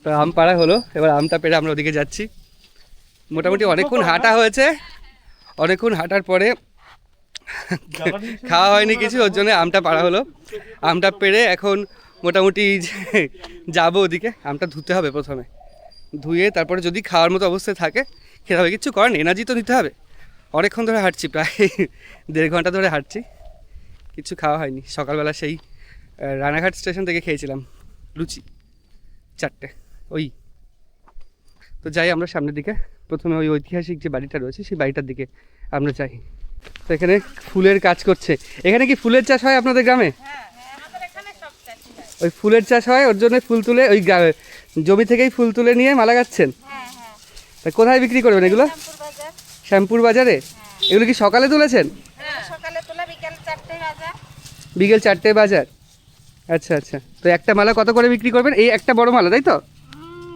তো আম পাড়া হলো, এবার আমটা পেড়ে আমরা ওদিকে যাচ্ছি। মোটামুটি অনেকক্ষণ হাঁটা হয়েছে, অনেকক্ষণ হাঁটার পরে খাওয়া হয়নি কিছু, ওর জন্য আমটা পাড়া হলো। আমটা পেড়ে এখন মোটামুটি যাবো ওদিকে। আমটা ধুতে হবে প্রথমে, ধুয়ে তারপরে যদি খাওয়ার মতো অবস্থায় থাকে খেতে হবে, কিছু করার নেই, এনার্জি তো নিতে হবে। অনেকক্ষণ ধরে হাঁটছি, প্রায় 1.5 ঘন্টা ধরে হাঁটছি, কিছু খাওয়া হয়নি। সকালবেলা সেই রানাঘাট স্টেশন থেকে খেয়েছিলাম লুচি 4টে ওই। তো যাই আমরা সামনের দিকে, প্রথমে ওই ঐতিহাসিক যে বাড়িটা রয়েছে সেই বাড়িটার দিকে আমরা যাই। তো এখানে ফুলের কাজ করছে। এখানে কি ফুলের চাষ হয় আপনাদের গ্রামে? ওই ফুলের চাষ হয়, ওর জন্য ফুল তুলে ওই জমি থেকেই ফুল তুলে নিয়ে মালা গাচ্ছেন। তা কোথায় বিক্রি করবেন এগুলো? শ্যামপুর বাজারে। এগুলো কি সকালে তুলেছেন? সকালে তোলা, বিকেল 4টে বাজা। বিকেল 4টে বাজার। আচ্ছা আচ্ছা, তো একটা মালা কত করে বিক্রি করবেন? এই একটা বড় মালা, তাই তো?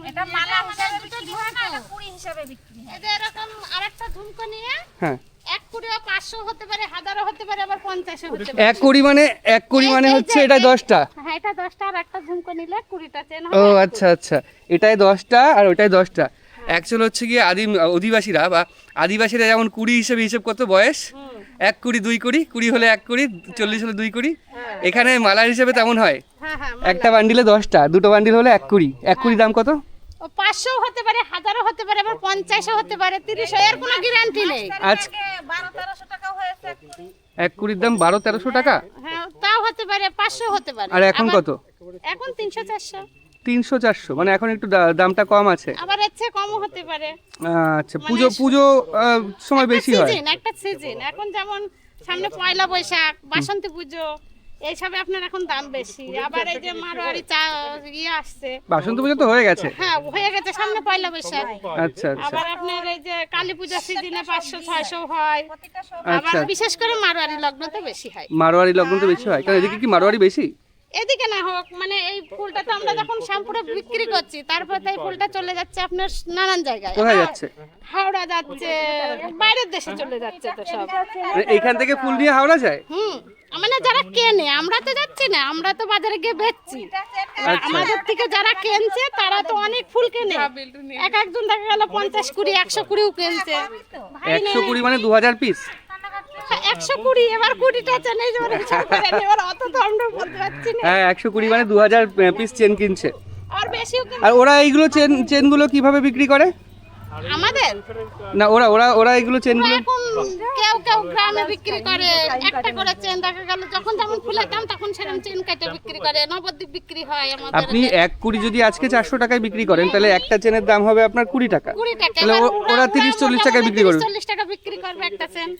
এটা মালা হিসাবে বিক্রি হয় না, এটা কুড়ি হিসাবে বিক্রি হয়। এটা এরকম আরেকটা ঝুমকো নিয়ে হ্যাঁ, 1 কুড়িও 500 হতে পারে, 1000ও হতে পারে, আবার 50ও হতে পারে। 1 কুড়ি মানে হচ্ছে এটা 10টা। হ্যাঁ, এটা 10টা, আর একটা ঝুমকো নিলে 20টা চেন ও হবে। আচ্ছা আচ্ছা, এটাই 10টা আর ওটাই 10টা। অ্যাকচুয়াল হচ্ছে গিয়ে অধিবাসীরা বা আদিবাসীরা যেমন 20 হিসেবে হিসেব করতো বয়স, 1 কুড়ি 2 কুড়ি, 20 হলে 1 কুড়ি, 40 হলে 2 কুড়ি। এখানে মালার হিসেবে তেমন হয়, হ্যাঁ হ্যাঁ, একটা বান্ডিলে 10টা, দুটো বান্ডিল হলে 1 কুড়ি। 1 কুড়ি দাম কত? ও 500ও হতে পারে, 1000ও হতে পারে, আবার 50ও হতে পারে, 30ও, এর কোনো গ্যারান্টি নেই। আজ 12-1300 টাকা হয়েছে। 1 কুড়ির দাম 1200-1300 টাকা। হ্যাঁ, তাও হতে পারে, 500 হতে পারে। আর এখন আবার কত? এখন 300-400। 300-400, মানে এখন একটু দামটা কম আছে। আবার এর চেয়ে কমও হতে পারে। আচ্ছা, পুজো সময় বেশি হয়। একটা সিজন, এখন যেমন সামনে পয়লা বৈশাখ, বাসন্তী পুজো, এইসবে আপনার এখন দাম বেশি। আবার এই যে মারোয়ারি আসছে, বাসন্তী পুজো তো হয়ে গেছে। হ্যাঁ হয়ে গেছে, সামনে পয়লা বৈশাখ। আচ্ছা আচ্ছা আবার আপনার এই যে কালী পূজা সিজনে 500-600 হয়। আবার আচ্ছা। বিশেষ করে মারোয়ারি লগ্নতে বেশি হয়। মারোয়ারি লগ্ন তো বেশি হয়, কারণ এদিকে কি মারোয়ারি বেশি? এদিকে না হোক, মানে এই ফুলটা তো আমরা যখন শ্যামপুরে বিক্রি করছি, তারপর তো এই ফুলটা চলে যাচ্ছে আপনার নানান জায়গায়। কোথায় যাচ্ছে? হাওড়া যাচ্ছে, বাইরের দেশে চলে যাচ্ছে তো সব। মানে এইখান থেকে ফুল নিয়ে হাওড়া যায়? মানে যারা কেনে, আমরা তো যাচ্ছি না, আমরা তো বাজারে গিয়ে বেচছি। আমাদের থেকে যারা কেনছে তারা তো অনেক ফুল কেনে, এক একজন দেখা গেল 50 কুড়ি 100 কুড়িও কেনছে। 120 মানে 2000 পিস? 120, এবার 20টা চেন, এই যেমন হিসাব করেন, এবার অত তো আমরা বলতে পারছি না। হ্যাঁ 120 মানে 2000 পিস চেন কিনছে। আর বেশিও কিনছে। আর ওরা এইগুলো চেনগুলো কিভাবে বিক্রি করে? আমাদের না ওরা এইগুলো চেনগুলো এখন কেউ কেউ গ্রামে বিক্রি করে, একটা করে চেন দেখা গেল, যখন যেমন ফুলের দাম তখন সেরকম চেন কেটে বিক্রি করে, নবদ্বীপ বিক্রি হয় আমাদের। আপনি 1 কুড়ি যদি আজকে 400 টাকায় বিক্রি করেন, তাহলে একটা চেনের দাম হবে আপনার 20 টাকা। 20 টাকা। তাহলে ওরা 30-40 টাকায় বিক্রি করবে। 40 টাকা বিক্রি করবে একটা চেন।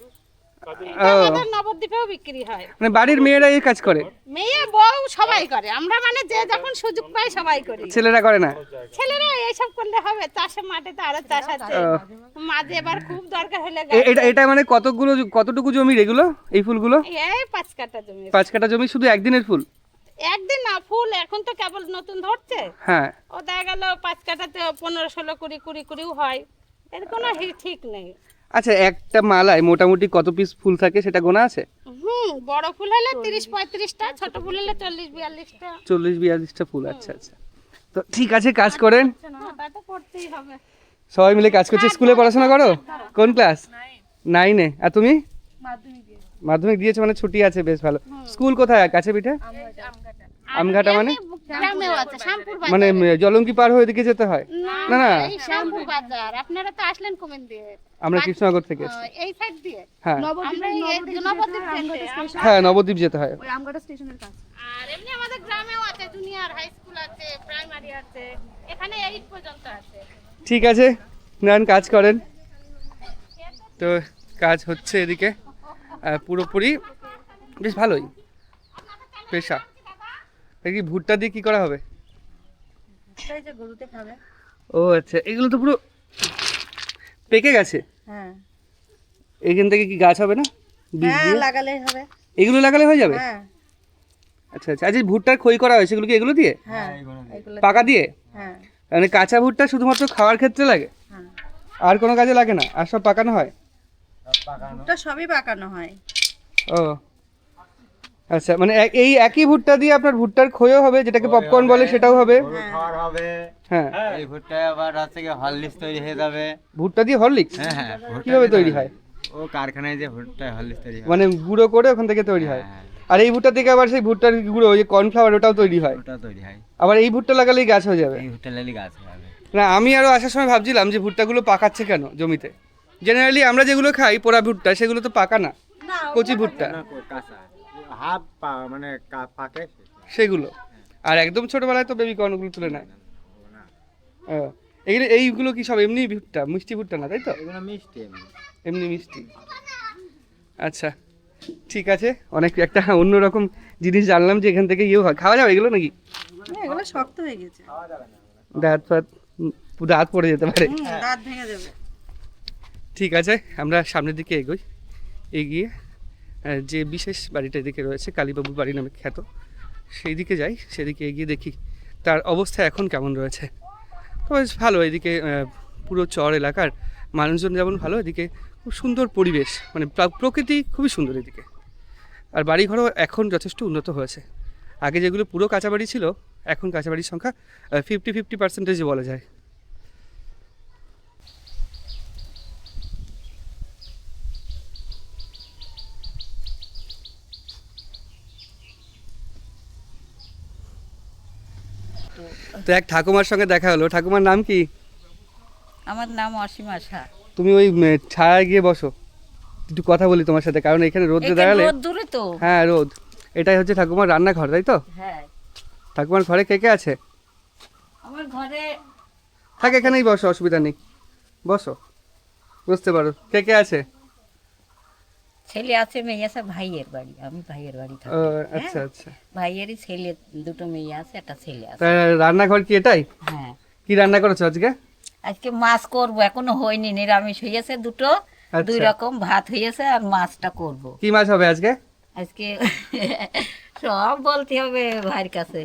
ও, আমাদের নবদ্বীপেও বিক্রি হয়। মানে বাড়ির মেয়েরা এই কাজ করে? মেয়ে বউ সবাই করে, আমরা মানে যে যখন সুযোগ পাই সবাই করি। ছেলেরা করে না? ছেলেরা এইসব করলে হবে, চাষে মাঠে তো আরো চাষ আছে, মাঝে এবার খুব দরকার হলে এটা মানে কতটুকু জমি এগুলো, এই ফুলগুলো? এই 5 কাঠা জমি। 5 কাঠা জমি শুধু একদিনের ফুল? একদিন না, ফুল এখন তো কেবল নতুন ধরছে। হ্যাঁ। ও দেখা গেল 5 কাঠাতে 15-16 কুড়িও হয়, এর কোনো ঠিক নেই। আচ্ছা, একটা মালায় মোটামুটি কত পিস ফুল থাকে সেটা গোনা আছে? বড় ফুল হলে 30-35টা, ছোট ফুল হলে 40-42টা। 40-42টা ফুল। আচ্ছা আচ্ছা, তো ঠিক আছে, কাজ করেন। তা তো করতেই হবে। সবাই মিলে কাজ করছে। স্কুলে পড়াশোনা করো? কোন ক্লাস? 9-এ। আর তুমি? মাধ্যমিক দিয়েছো, মানে ছুটি আছে, বেশ ভালো। স্কুল কোথায়? কাছে পিঠে? আমঘাটা মানে? গ্রামেও আছে, শ্যামপুর বাজার। মানে জলঙ্কি পার হয়ে এদিকে যেতে হয়? না না, এই শ্যামপুর বাজার। আপনারা তো আসলেন কোমেন দিয়ে? আমরা কৃষ্ণনগর থেকে এসেছি। এই সাইড দিয়ে? হ্যাঁ আমরা এই নবদ্বীপ থেকে। হ্যাঁ, নবদ্বীপ যেতে হয়। আর এমনি আমাদের গ্রামেও আছে, জুনিয়র হাই স্কুল আছে, প্রাইমারি আছে, এখানে 8 পর্যন্ত আছে। ঠিক আছে, নেন কাজ করেন। তো কাজ হচ্ছে এদিকে পুরোপুরি, বেশ ভালোই পেশা। কি ভুট্টা দিয়ে কি করা হবে? গরুতে খাবে। ও আচ্ছা, এগুলো তো পুরো পেকে গেছে। হ্যাঁ এইখান থেকে কি গাছ হবে না? বীজ দিয়ে লাগালেই হবে। এগুলো লাগালে হয়ে যাবে? হ্যাঁ আচ্ছা আচ্ছা। আচ্ছা, ভুট্টার খই করা হয় সেগুলো কি এগুলো দিয়ে? হ্যাঁ পাকা দিয়ে? হ্যাঁ মানে কাঁচা ভুট্টা শুধুমাত্র খাওয়ার ক্ষেত্রে লাগে, আর কোনো কাজে লাগে না? আর সব পাকানো হয়? ভুট্টা সবই পাকানো হয়। ও আচ্ছা, মানে এই একই ভুট্টা দিয়ে আপনার ভুট্টার খইও হবে, যেটাকে পপকর্ন বলে, সেটাও হবে? খাওয়ার হবে। হ্যাঁ। এই ভুট্টা আবার রাত থেকে হরলিক্স তৈরি হয়ে যাবে। ভুট্টা দিয়ে হরলিক্স? হ্যাঁ হ্যাঁ। কিভাবে তৈরি হয়? ও কারখানায় যে ভুট্টা হরলিক্স তৈরি হয়, মানে গুঁড়ো করে ওখান থেকে তৈরি হয়? হ্যাঁ। আর এই ভুট্টা থেকে আবার সেই ভুট্টার গুঁড়ো, ওই যে কর্নফ্লাওয়ার, ওটাও তৈরি হয়? ওটা তৈরি হয়। আবার এই ভুট্টা লাগালেই গাছ হয়ে যাবে? এই ভুট্টা লালি গাছ হবে। না, আমি আরো আসার সময় ভাবছিলাম যে ভুট্টাগুলো পাকাচ্ছে কেন জমিতে। জেনারেলি আমরা যেগুলো খাই পোড়া ভুট্টা, সেগুলো তো পাকা না, কচি ভুট্টা কাঁচা হাফ মানে পাকে। সেগুলো। আর একদম ছোটবেলায় তো বেবি কর্নগুলো তুলে নেয়। ও, এইগুলো কি সব এমনি ভুট্টা, মিষ্টি ভুট্টা না, তাই তো? এগুলো মিষ্টি এমনি। এমনি মিষ্টি। আচ্ছা ঠিক আছে, অনেক একটা অন্যরকম জিনিস জানলাম যে এখান থেকে ইয়ে হয়। খাওয়া যাবে এগুলো নাকি? এগুলো শক্ত হয়ে গেছে, দাঁত পড়ে যেতে পারে। দাঁত ভেঙে যাবে। ঠিক আছে, আমরা সামনের দিকে এগোই। এগিয়ে যে বিশেষ বাড়িটা এদিকে রয়েছে, কালীবাবুর বাড়ি নামে খ্যাত, সেই দিকে যাই। সেদিকে এগিয়ে দেখি তার অবস্থা এখন কেমন রয়েছে। তো বেশ ভালো, এদিকে পুরো চর এলাকার মানুষজন যেমন ভালো, এদিকে খুব সুন্দর পরিবেশ, মানে প্রকৃতি খুবই সুন্দর এদিকে। আর বাড়িঘরও এখন যথেষ্ট উন্নত হয়েছে। আগে যেগুলো পুরো কাঁচা বাড়ি ছিল, এখন কাঁচা বাড়ির সংখ্যা 50% বলা যায়। তো এক ঠাকুমার সঙ্গে দেখা হলো। ঠাকুমার নাম কি? আমার নাম অসীমা শাহ। তুমি ওই ছায়ায় গিয়ে বসো, একটু কথা বলি তোমার সাথে, কারণ এখানে রোদে দাঁড়ালে। দূরে তো। হ্যাঁ রোদ। এটাই হচ্ছে ঠাকুমার রান্নাঘর, তাই তো? হ্যাঁ। ঠাকুমার ঘরে কে কে আছে? আমার ঘরে থাক, এখানেই বসো, অসুবিধা নেই, বসো, বুঝতে পারো কে কে আছে। ছেলে আছে, মেয়ে আছে, ভাইয়ের বাড়ি, আমি ভাইয়ের বাড়ি থাকি। আচ্ছা আচ্ছা। ভাইয়েরই ছেলে, দুটো মেয়ে আছে, একটা ছেলে আছে। তা রান্নাঘর কি এটাই? হ্যাঁ। কি রান্না করেছো আজকে? আজকে মাছ করব, এখনো হয়নি, নিরামিষ হয়েছে দুটো, দুই রকম ভাত হয়েছে, আর মাছটা করব। কি মাছ হবে আজকে? আজকে সব বলতে হবে ভাইয়ের কাছে।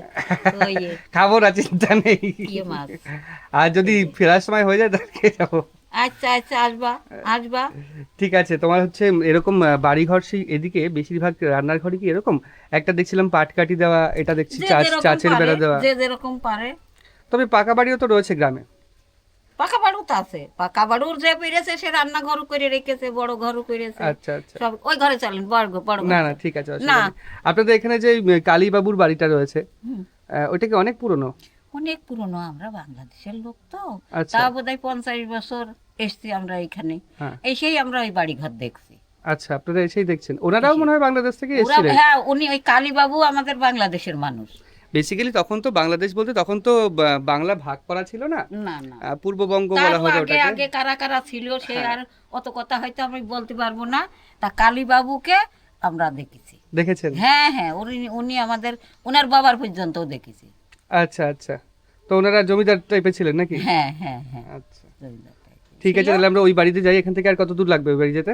ওই খাবো না, চিন্তা নেই। ইয়ে মাছ। আর যদি ফেরার সময় হয়ে যায় তাহলে খেয়ে যাবো। আচ্ছা আচ্ছা, আসবা আসবা। ঠিক আছে। তোমার হচ্ছে এরকম বাড়িঘর সেই এদিকে বেশিরভাগ রান্নার ঘরে কি এরকম একটা দেখছিলাম পাটকাঠি দেওয়া, এটা দেখছি যে যেরকম চাচের পারে, বেড়া দেওয়া, যে যেরকম পারে। তবে পাকা বাড়িও তো রয়েছে গ্রামে। পাকা বাড়ু তো আছে, পাকা বাড়ুর যে পেরেছে সে রান্নাঘর করে রেখেছে, বড় ঘরও করেছে। আচ্ছা আচ্ছা। সব ওই ঘরে চলেন, বড় বড় না ঘরে। না ঠিক আছে, না। অসুবিধা নেই। আপনাদের এখানে যে কালীবাবুর বাড়িটা রয়েছে ওইটা কি অনেক পুরনো? অনেক পুরনো, আমরা বাংলাদেশের লোক তো। আচ্ছা। তা বোধহয় 50 বছর এসছি আমরা এখানে। হ্যাঁ। এসেই আমরা ওই বাড়ি ঘর দেখছি। আচ্ছা, আপনারা এসেই দেখছেন। ওনারাও মনে হয় বাংলাদেশ থেকে ওরা এসেছিলেন। হ্যাঁ, উনি ওই কালীবাবু আমাদের বাংলাদেশের মানুষ। বেসিক্যালি তখন তো বাংলাদেশ বলতে তখন তো বাংলা ভাগ করা ছিল না, না না, পূর্ববঙ্গ বলা তারও হয় আগে ওটাকে। আগে কারা কারা ছিল সে আর অত কথা হয়তো আমি বলতে পারবো না। তা কালীবাবুকে আমরা দেখেছি। দেখেছেন? হ্যাঁ হ্যাঁ, উনি আমাদের, ওনার বাবার পর্যন্ত দেখেছি। আচ্ছা আচ্ছা। তো ওনারা জমিদার টাইপের ছিলেন নাকি? হ্যাঁ হ্যাঁ হ্যাঁ, আচ্ছা জমিদার type-এর ঠিক আছে, ছিল। তাহলে আমরা ওই বাড়িতে যাই। এখান থেকে আর কত দূর লাগবে ওই বাড়ি যেতে?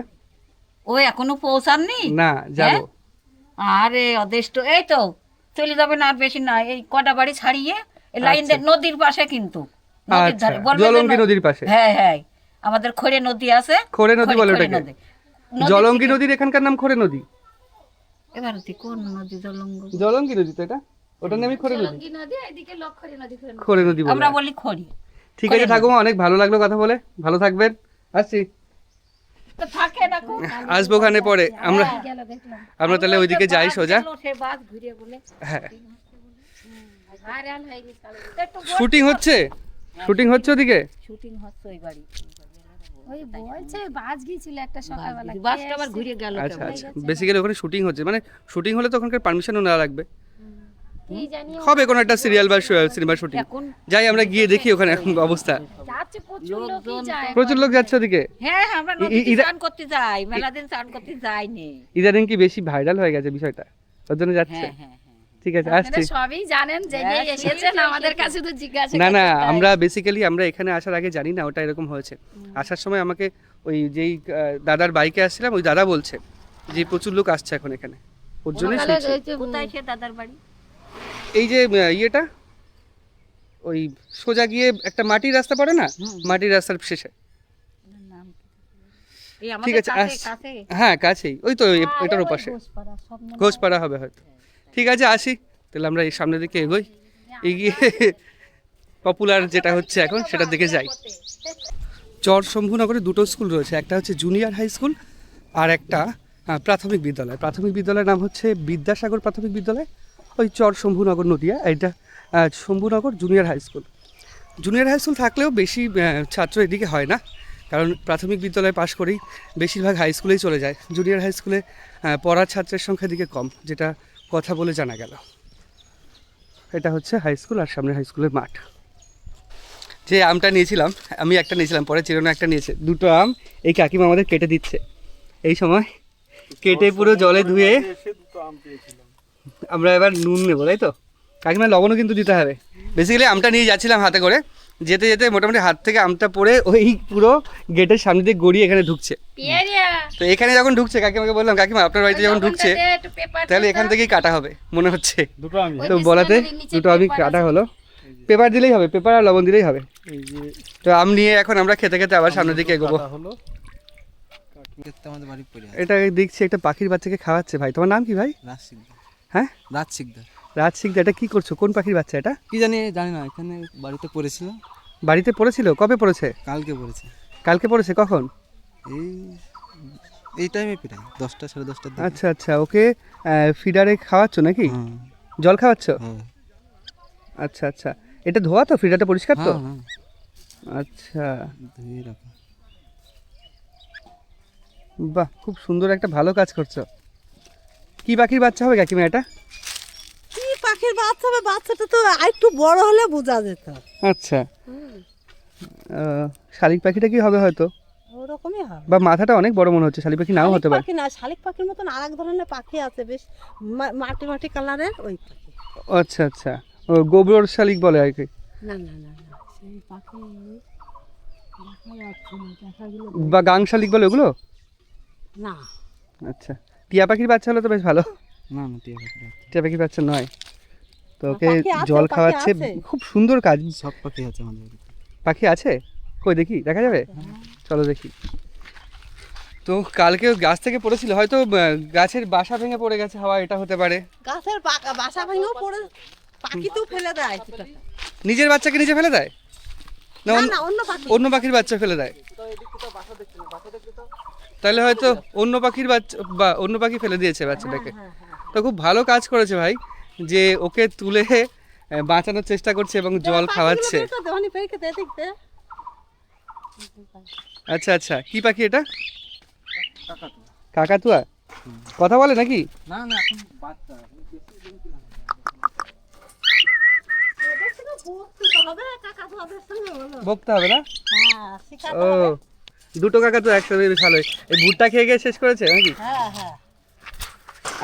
ও এখনো পৌঁছাননি? না, যাবো। আরে অদেষ্ট, এই তো চলে যাবে না, আর বেশি না, এই কটা বাড়ি ছাড়িয়ে এই লাইন দিয়ে, নদীর পাশে কিন্তু, নদীর আচ্ছা, ধারে, বলবে যে জলঙ্গি নদীর পাশে। হ্যাঁ হ্যাঁ, আমাদের খড়ে নদী আছে। খড়ে নদী বলে খড়ে ওটাকে? নদী। নদীর জলঙ্গি থেকে- নদীর এখানকার নাম খড়ে নদী। এবার কোন নদী? জলঙ্গ, জলঙ্গি নদী তো এটা, ওটার নামই খড়ে নদী। জলঙ্গি নদী, এদিকে লক্ষরী নদী। খড়ে নদী বলে। আমরা বলি খড়ি। ঠিক আছে ঠাকুমা, অনেক ভালো লাগলো কথা বলে, ভালো থাকবেন। আসছি, তো থাকে না কো। আসবো ওখানে পরে। আমরা আমরা তাহলে ওইদিকে যাই সোজা। সে বাস ঘুরে বলে হ্যাঁ, ভাইরাল হয়ে গেছে। শুটিং হচ্ছে, শুটিং হচ্ছে ওদিকে। শুটিং হচ্ছে ওই বাড়ি। ওই বলছে বাস গিয়েছিল একটা সকালবেলা। বাসটা আবার ঘুরে গেল আচ্ছা আচ্ছা, বেসিক্যালি ওখানে শুটিং হচ্ছে, মানে শুটিং হলে তো ওখানকার পারমিশনও নেওয়া লাগবে। কি জানি হবে কোনো একটা সিরিয়াল বা সিনেমা শুটিং। এখন যাই আমরা গিয়ে দেখি ওখানে এখন অবস্থা। যাচ্ছে প্রচুর লোকই যায়। প্রচুর লোক যাচ্ছে ওদিকে। হ্যাঁ হ্যাঁ, আমরা নদীতে ইদা- স্নান করতে যাই, মেলা দিন স্নান করতে যাইনি। ইদানিং কি বেশি ভাইরাল হয়ে গেছে বিষয়টা, ওর জন্য যাচ্ছে। হ্যাঁ হ্যাঁ হ্যাঁ, ঠিক আছে, আপনারা আসছি। সবই জানেন, জেনে এসেছেন, আমাদের কাছে তো জিজ্ঞাসা না না, করতে হয়। আমরা বেসিক্যালি আমরা এখানে আসার আগে জানি না ওটা এরকম হয়েছে। আসার সময় আমাকে ওই যেই দাদার বাইকে আসছিলাম, ওই দাদা বলছে যে প্রচুর লোক আসছে এখন এখানে, ওর জন্যই সকালে শুনছি। ওই যে কোথায় সে দাদার বাড়ি? এই যে ইয়েটা, ওই সোজা গিয়ে একটা মাটির রাস্তা পড়ে না, মাটির রাস্তার শেষে। এই ঠিক আমাদের আছে, কাছে আসছি। কাছে। হ্যাঁ কাছেই, ওই তো এটার ওই ওপাশে ঘোষপাড়া, সব মনে হয়। ঘোষপাড়া হবে হয়তো। ঠিক আছে, আসি তাহলে। আমরা এই সামনের দিকে এগোই, এগিয়ে পপুলার যেটা হচ্ছে এখন সেটার দিকে যাই। চর শম্ভুনগরে দুটো স্কুল রয়েছে, একটা হচ্ছে জুনিয়র হাই স্কুল আর একটা প্রাথমিক বিদ্যালয়। প্রাথমিক বিদ্যালয়ের নাম হচ্ছে বিদ্যাসাগর প্রাথমিক বিদ্যালয়, ওই চর শম্ভুনগর নদিয়া। এটা Shambhunagar junior high school. Junior high school থাকলেও বেশি ছাত্র এদিকে হয় না, কারণ প্রাথমিক বিদ্যালয় পাশ করেই বেশিরভাগ হাই স্কুলেই চলে যায়। জুনিয়র হাই স্কুলে পড়ার ছাত্রের সংখ্যা দিকে কম, যেটা কথা বলে জানা গেল। এটা হচ্ছে হাই স্কুল আর সামনে হাই স্কুলের মাঠ। যে আমটা নিয়েছিলাম, আমি একটা নিয়েছিলাম, পরে চিরনা একটা নিয়েছে, দুটো আম এই কাকিমা আমাদের কেটে দিচ্ছে। এই সময় কেটে পুরো জলে ধুয়ে আমরা এবার নুন নেবো, তাই তো কাকিমা? লবণও কিন্তু দিতে হবে। বেসিক্যালি আমটা নিয়ে যাচ্ছিলাম হাতে করে, যেতে যেতে মোটামুটি হাত থেকে আমটা পড়ে ওই পুরো গেটের সামনে দিয়ে গড়িয়ে এখানে ঢুকছে। পিয়ারিয়া, তো এখানে যখন ঢুকছে কাকিমাকে বললাম, কাকিমা আপনার বাড়িতে যখন ঢুকছে লবণটা দে, একটু পেপার তাহলে দে এখান তো। থেকেই কাটা হবে মনে হচ্ছে। দুটো আমি ওই তো বিস্কুটের বলাতে নিচে দুটো আমি পেপার কাটা আছে। হলো। পেপার দিলেই হবে, পেপার আর লবণ দিলেই হবে। এই যে তো আম নিয়ে এখন আমরা খেতে খেতে আবার সামনের দিকে এগোবো। কাটা হলো। দেখতে আমাদের বাড়ি পড়ে আছে। এটা দেখছি একটা পাখির বাচ্চাকে খাওয়াচ্ছে। ভাই তোমার নাম কি ভাই? রাজ শিকদার। হ্যাঁ, রাজ শিকদার। রাজ সিং, এটা কি করছো? কোন পাখির বাচ্চা এটা? কি জানি না, এখানে বাড়িতে পড়েছিল, বাড়িতে পড়েছিল? কবে পড়েছে? কালকে পড়েছে। কালকে পড়েছে? কখন? এই এই টাইমে প্রায় 10টা 10:30টার দিকে। আচ্ছা আচ্ছা, ওকে ফিডারে খাওয়াচ্ছ নাকি? হ্যাঁ জল খাওয়াচ্ছ? হ্যাঁ আচ্ছা আচ্ছা, এটা ধোয়া তো? ফিডারটা পরিষ্কার তো? হ্যাঁ, আচ্ছা, ধুয়ে রাখো। বাহ, খুব সুন্দর, একটা ভালো কাজ করছো। কি পাখির বাচ্চা হবে কাকিমা এটা? কি পাখির বাচ্চা হবে? বাচ্চাটা তো একটু বড় হলে বোঝা যেত। আচ্ছা, শালিক পাখিটা কি হবে হয়তো? ওরকমই হবে। বা মাথাটা অনেক বড় মনে হচ্ছে, শালিক পাখি নাও হতে শালিক পারে। পাখি না, শালিক পাখির মতন আর এক ধরনের পাখি আছে, বেশ মাটি মাটি কালারের, ওই পাখি। আচ্ছা আচ্ছা, ও গোবর শালিক বলে আর কি। না না না না, সেই পাখি দেখা যাচ্ছে না, দেখাগুলো বা গাং শালিক বলে ওগুলো? না। আচ্ছা, টিয়া পাখির বাচ্চা হলে তো বেশ ভালো। না না টিয়া পাখি আছে। টিয়া পাখি বাচ্চা নয়, তো ওকে পাখি আছে, জল পাখি খাওয়াচ্ছে, আছে। খুব সুন্দর কাজ। সব পাখি আছে আমাদের বাড়িতে। পাখি আছে কই দেখি, দেখা যাবে? চলো দেখি। তো কালকে গাছ থেকে পড়েছিল, হয়তো গাছের বাসা ভেঙে পড়ে গেছে, হাওয়া, এটা হতে পারে। গাছের বাসা ভেঙেও পড়ে, পাখি তো ফেলে দেয়। নিজের বাচ্চাকে নিজে ফেলে দেয় না না অন্য- না অন্য পাখি। অন্য পাখির বাচ্চা ফেলে দেয়? তাহলে হয়তো অন্য পাখির বাচ্চা বা অন্য পাখি ফেলে দিয়েছে বাচ্চাটাকে। তো খুব ভালো কাজ করেছে ভাই, যে ওকে তুলে বাঁচানোর চেষ্টা করছে এবং জল খাওয়াচ্ছে। দেওয়ানি পেয়ে দেখতে। আচ্ছা আচ্ছা, কি পাখি এটা? কাকাতুয়া। কথা বলে নাকি? না না এখন বাচ্চা। বকতে হবে না? হ্যাঁ শিকার ও, দুটো কাকাতুয়া একসাথে, বেশ ভালোই। এই ভুট্টা খেয়ে গিয়ে শেষ করেছে নাকি? হ্যাঁ হ্যাঁ।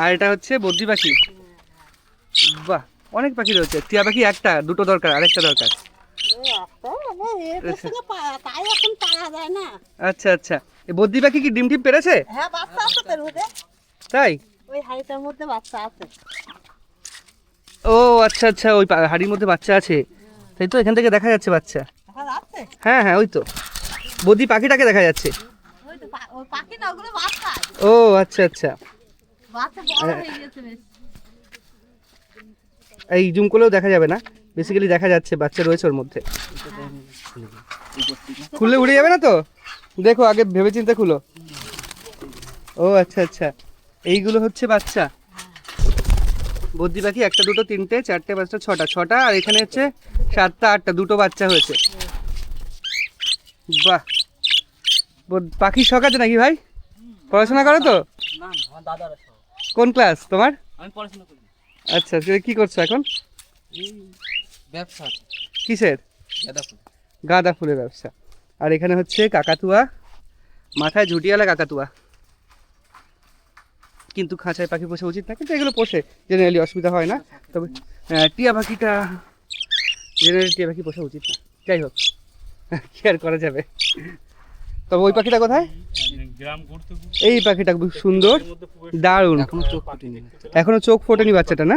আর এটা হচ্ছে বদ্রি পাখি। বাহ, অনেক পাখি রয়েছে। টিয়া পাখি একটা, দুটো দরকার, আরেকটা দরকার। তাই এখন পাওয়া যায় না। আচ্ছা আচ্ছা, এই বদ্রি পাখি কি ডিম টিম পেরেছে? হ্যাঁ বাচ্চা আছে তো রোদে। তাই? ওই হাড়িটার মধ্যে বাচ্চা আছে। ও আচ্ছা আচ্ছা, ওই হাড়ির মধ্যে বাচ্চা আছে, তাই তো? এখান থেকে দেখা যাচ্ছে বাচ্চা। দেখা যাচ্ছে? হ্যাঁ হ্যাঁ, ওই তো বদ্রি পাখিটাকে দেখা যাচ্ছে। ওই তো ওই পাখি না, ওগুলো বাচ্চা। ও আচ্ছা আচ্ছা, বাচ্চা বড় হয়ে গেছে বেশ। এই জুম করলেও দেখা যাবে না, বেসিক্যালি দেখা যাচ্ছে বাচ্চা রয়েছে ওর মধ্যে। খুললে উড়ে যাবে না তো? দেখো আগে ভেবেচিন্তে খুলো। ও আচ্ছা আচ্ছা, এইগুলো হচ্ছে বাচ্চা। বদ্রি পাখি একটা, দুটো, তিনটে, চারটে, পাঁচটা, ছটা, ছটা, আর এখানে হচ্ছে 7টা 8টা, দুটো বাচ্চা হয়েছে। বাহ, পাখির শখ আছে নাকি ভাই? পড়াশোনা করো তো? না আমার দাদারা সব। কোন ক্লাস তোমার? আমি পড়াশোনা করি। আচ্ছা, তুমি কি করছো এখন? এই ব্যবসা আছে, কিসের? গাঁদা ফুল। গাঁদা ফুলের ব্যবসা। আর এখানে হচ্ছে কাকাতুয়া, মাথায় ঝুটিয়ালা কাকাতুয়া। কিন্তু খাঁচায় পাখি পোষা উচিত না, কিন্তু এগুলো পোষে জেনারেলি, অসুবিধা হয় না। তবে টিয়া পাখিটা জেনারেলি টিয়া পাখি পোষা উচিত না। যাই হোক, কি আর করা যাবে। তবে ওই পাখিটা কোথায়? গ্রাম ঘুরতে এই পাখিটা খুব সুন্দর, দারুণ। এখনো চোখ ফুটেনি। এখনো চোখ ফোটেনি বাচ্চাটা না?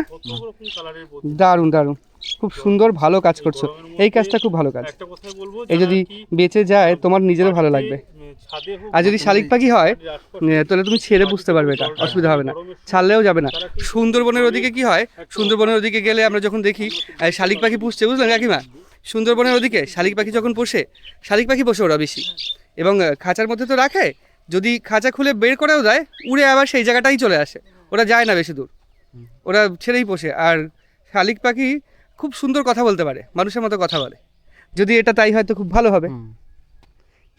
দারুণ দারুণ, খুব সুন্দর, ভালো কাজ করছো। এই কাজটা খুব ভালো কাজ। একটা কথাই বলবো, এই যদি বেঁচে যায় তোমার নিজেরও ভালো লাগবে। ছাদে হোক আর যদি শালিক পাখি হয় তাহলে তুমি ছেড়ে বুঝতে পারবে, এটা অসুবিধা হবে না, ছাড়লেও যাবে না। সুন্দরবনের ওদিকে কি হয়, সুন্দরবনের ওদিকে গেলে আমরা যখন দেখি শালিক পাখি পুষছে, বুঝলেন কাকিমা? সুন্দরবনের ওদিকে শালিক পাখি যখন পোষে, শালিক পাখি পোষে ওরা বেশি, এবং খাঁচার মধ্যে তো রাখে, যদি খাঁচা খুলে বের করেও দেয়, উড়ে আবার সেই জায়গাটাই চলে আসে, ওরা যায় না বেশি দূর, ওরা ছেড়েই পোষে। আর শালিক পাখি খুব সুন্দর কথা বলতে পারে, মানুষের মতো কথা বলে। যদি এটা তাই হয় তো খুব ভালো হবে।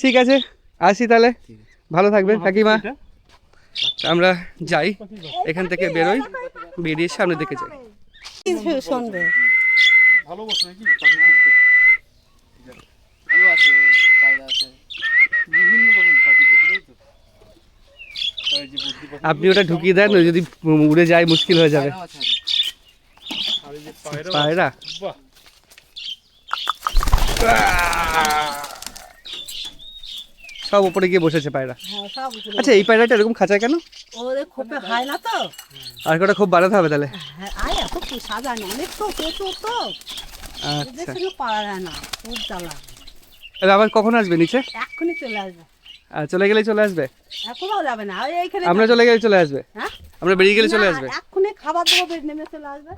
ঠিক আছে, আসি তাহলে, ভালো থাকবেন কাকিমা। আমরা যাই, এখান থেকে বেরোই, বেরিয়ে সামনের দিকে যাই। শুনবে ভালোবাসা নাকি পাখি পুষতে? আলু আছে, পায়রা আছে, বিভিন্ন রকম পাখি পুষে, তাই তো? এই যে বুদ্ধি পাখি আপনি ওটা ঢুকিয়ে দেন, যদি উড়ে যায় মুশকিল হয়ে যাবে। পায়রাও আছে। আর এই যে পায়রা। পায়রা, বাহ, সব উপরে গিয়ে বসেছে পায়রা। হ্যাঁ সব আচ্ছা, এই পায়রাটা এরকম খাঁচায় কেন? ওদের খোপে হয় না তো। আর কটা খুব বাড়াতে হবে তাহলে। হ্যাঁ আয় এত কি সাজানো, অনেক তো পেতো তো, এদের আচ্ছা, সঙ্গে পারা যায় না, খুব জ্বালা। এবার আবার কখন আসবে নিচে? এক্ষুনি চলে আসবে। চলে গেলে চলে আসবে? এখনও যাবে না, ওই এইখানে আমরা চলে গেলে চলে আসবে? হ্যাঁ আমরা বেরিয়ে গেলে চলে না, আসবে? এক্ষুনি খাবার দেবো, বেড নেমে চলে আসবে।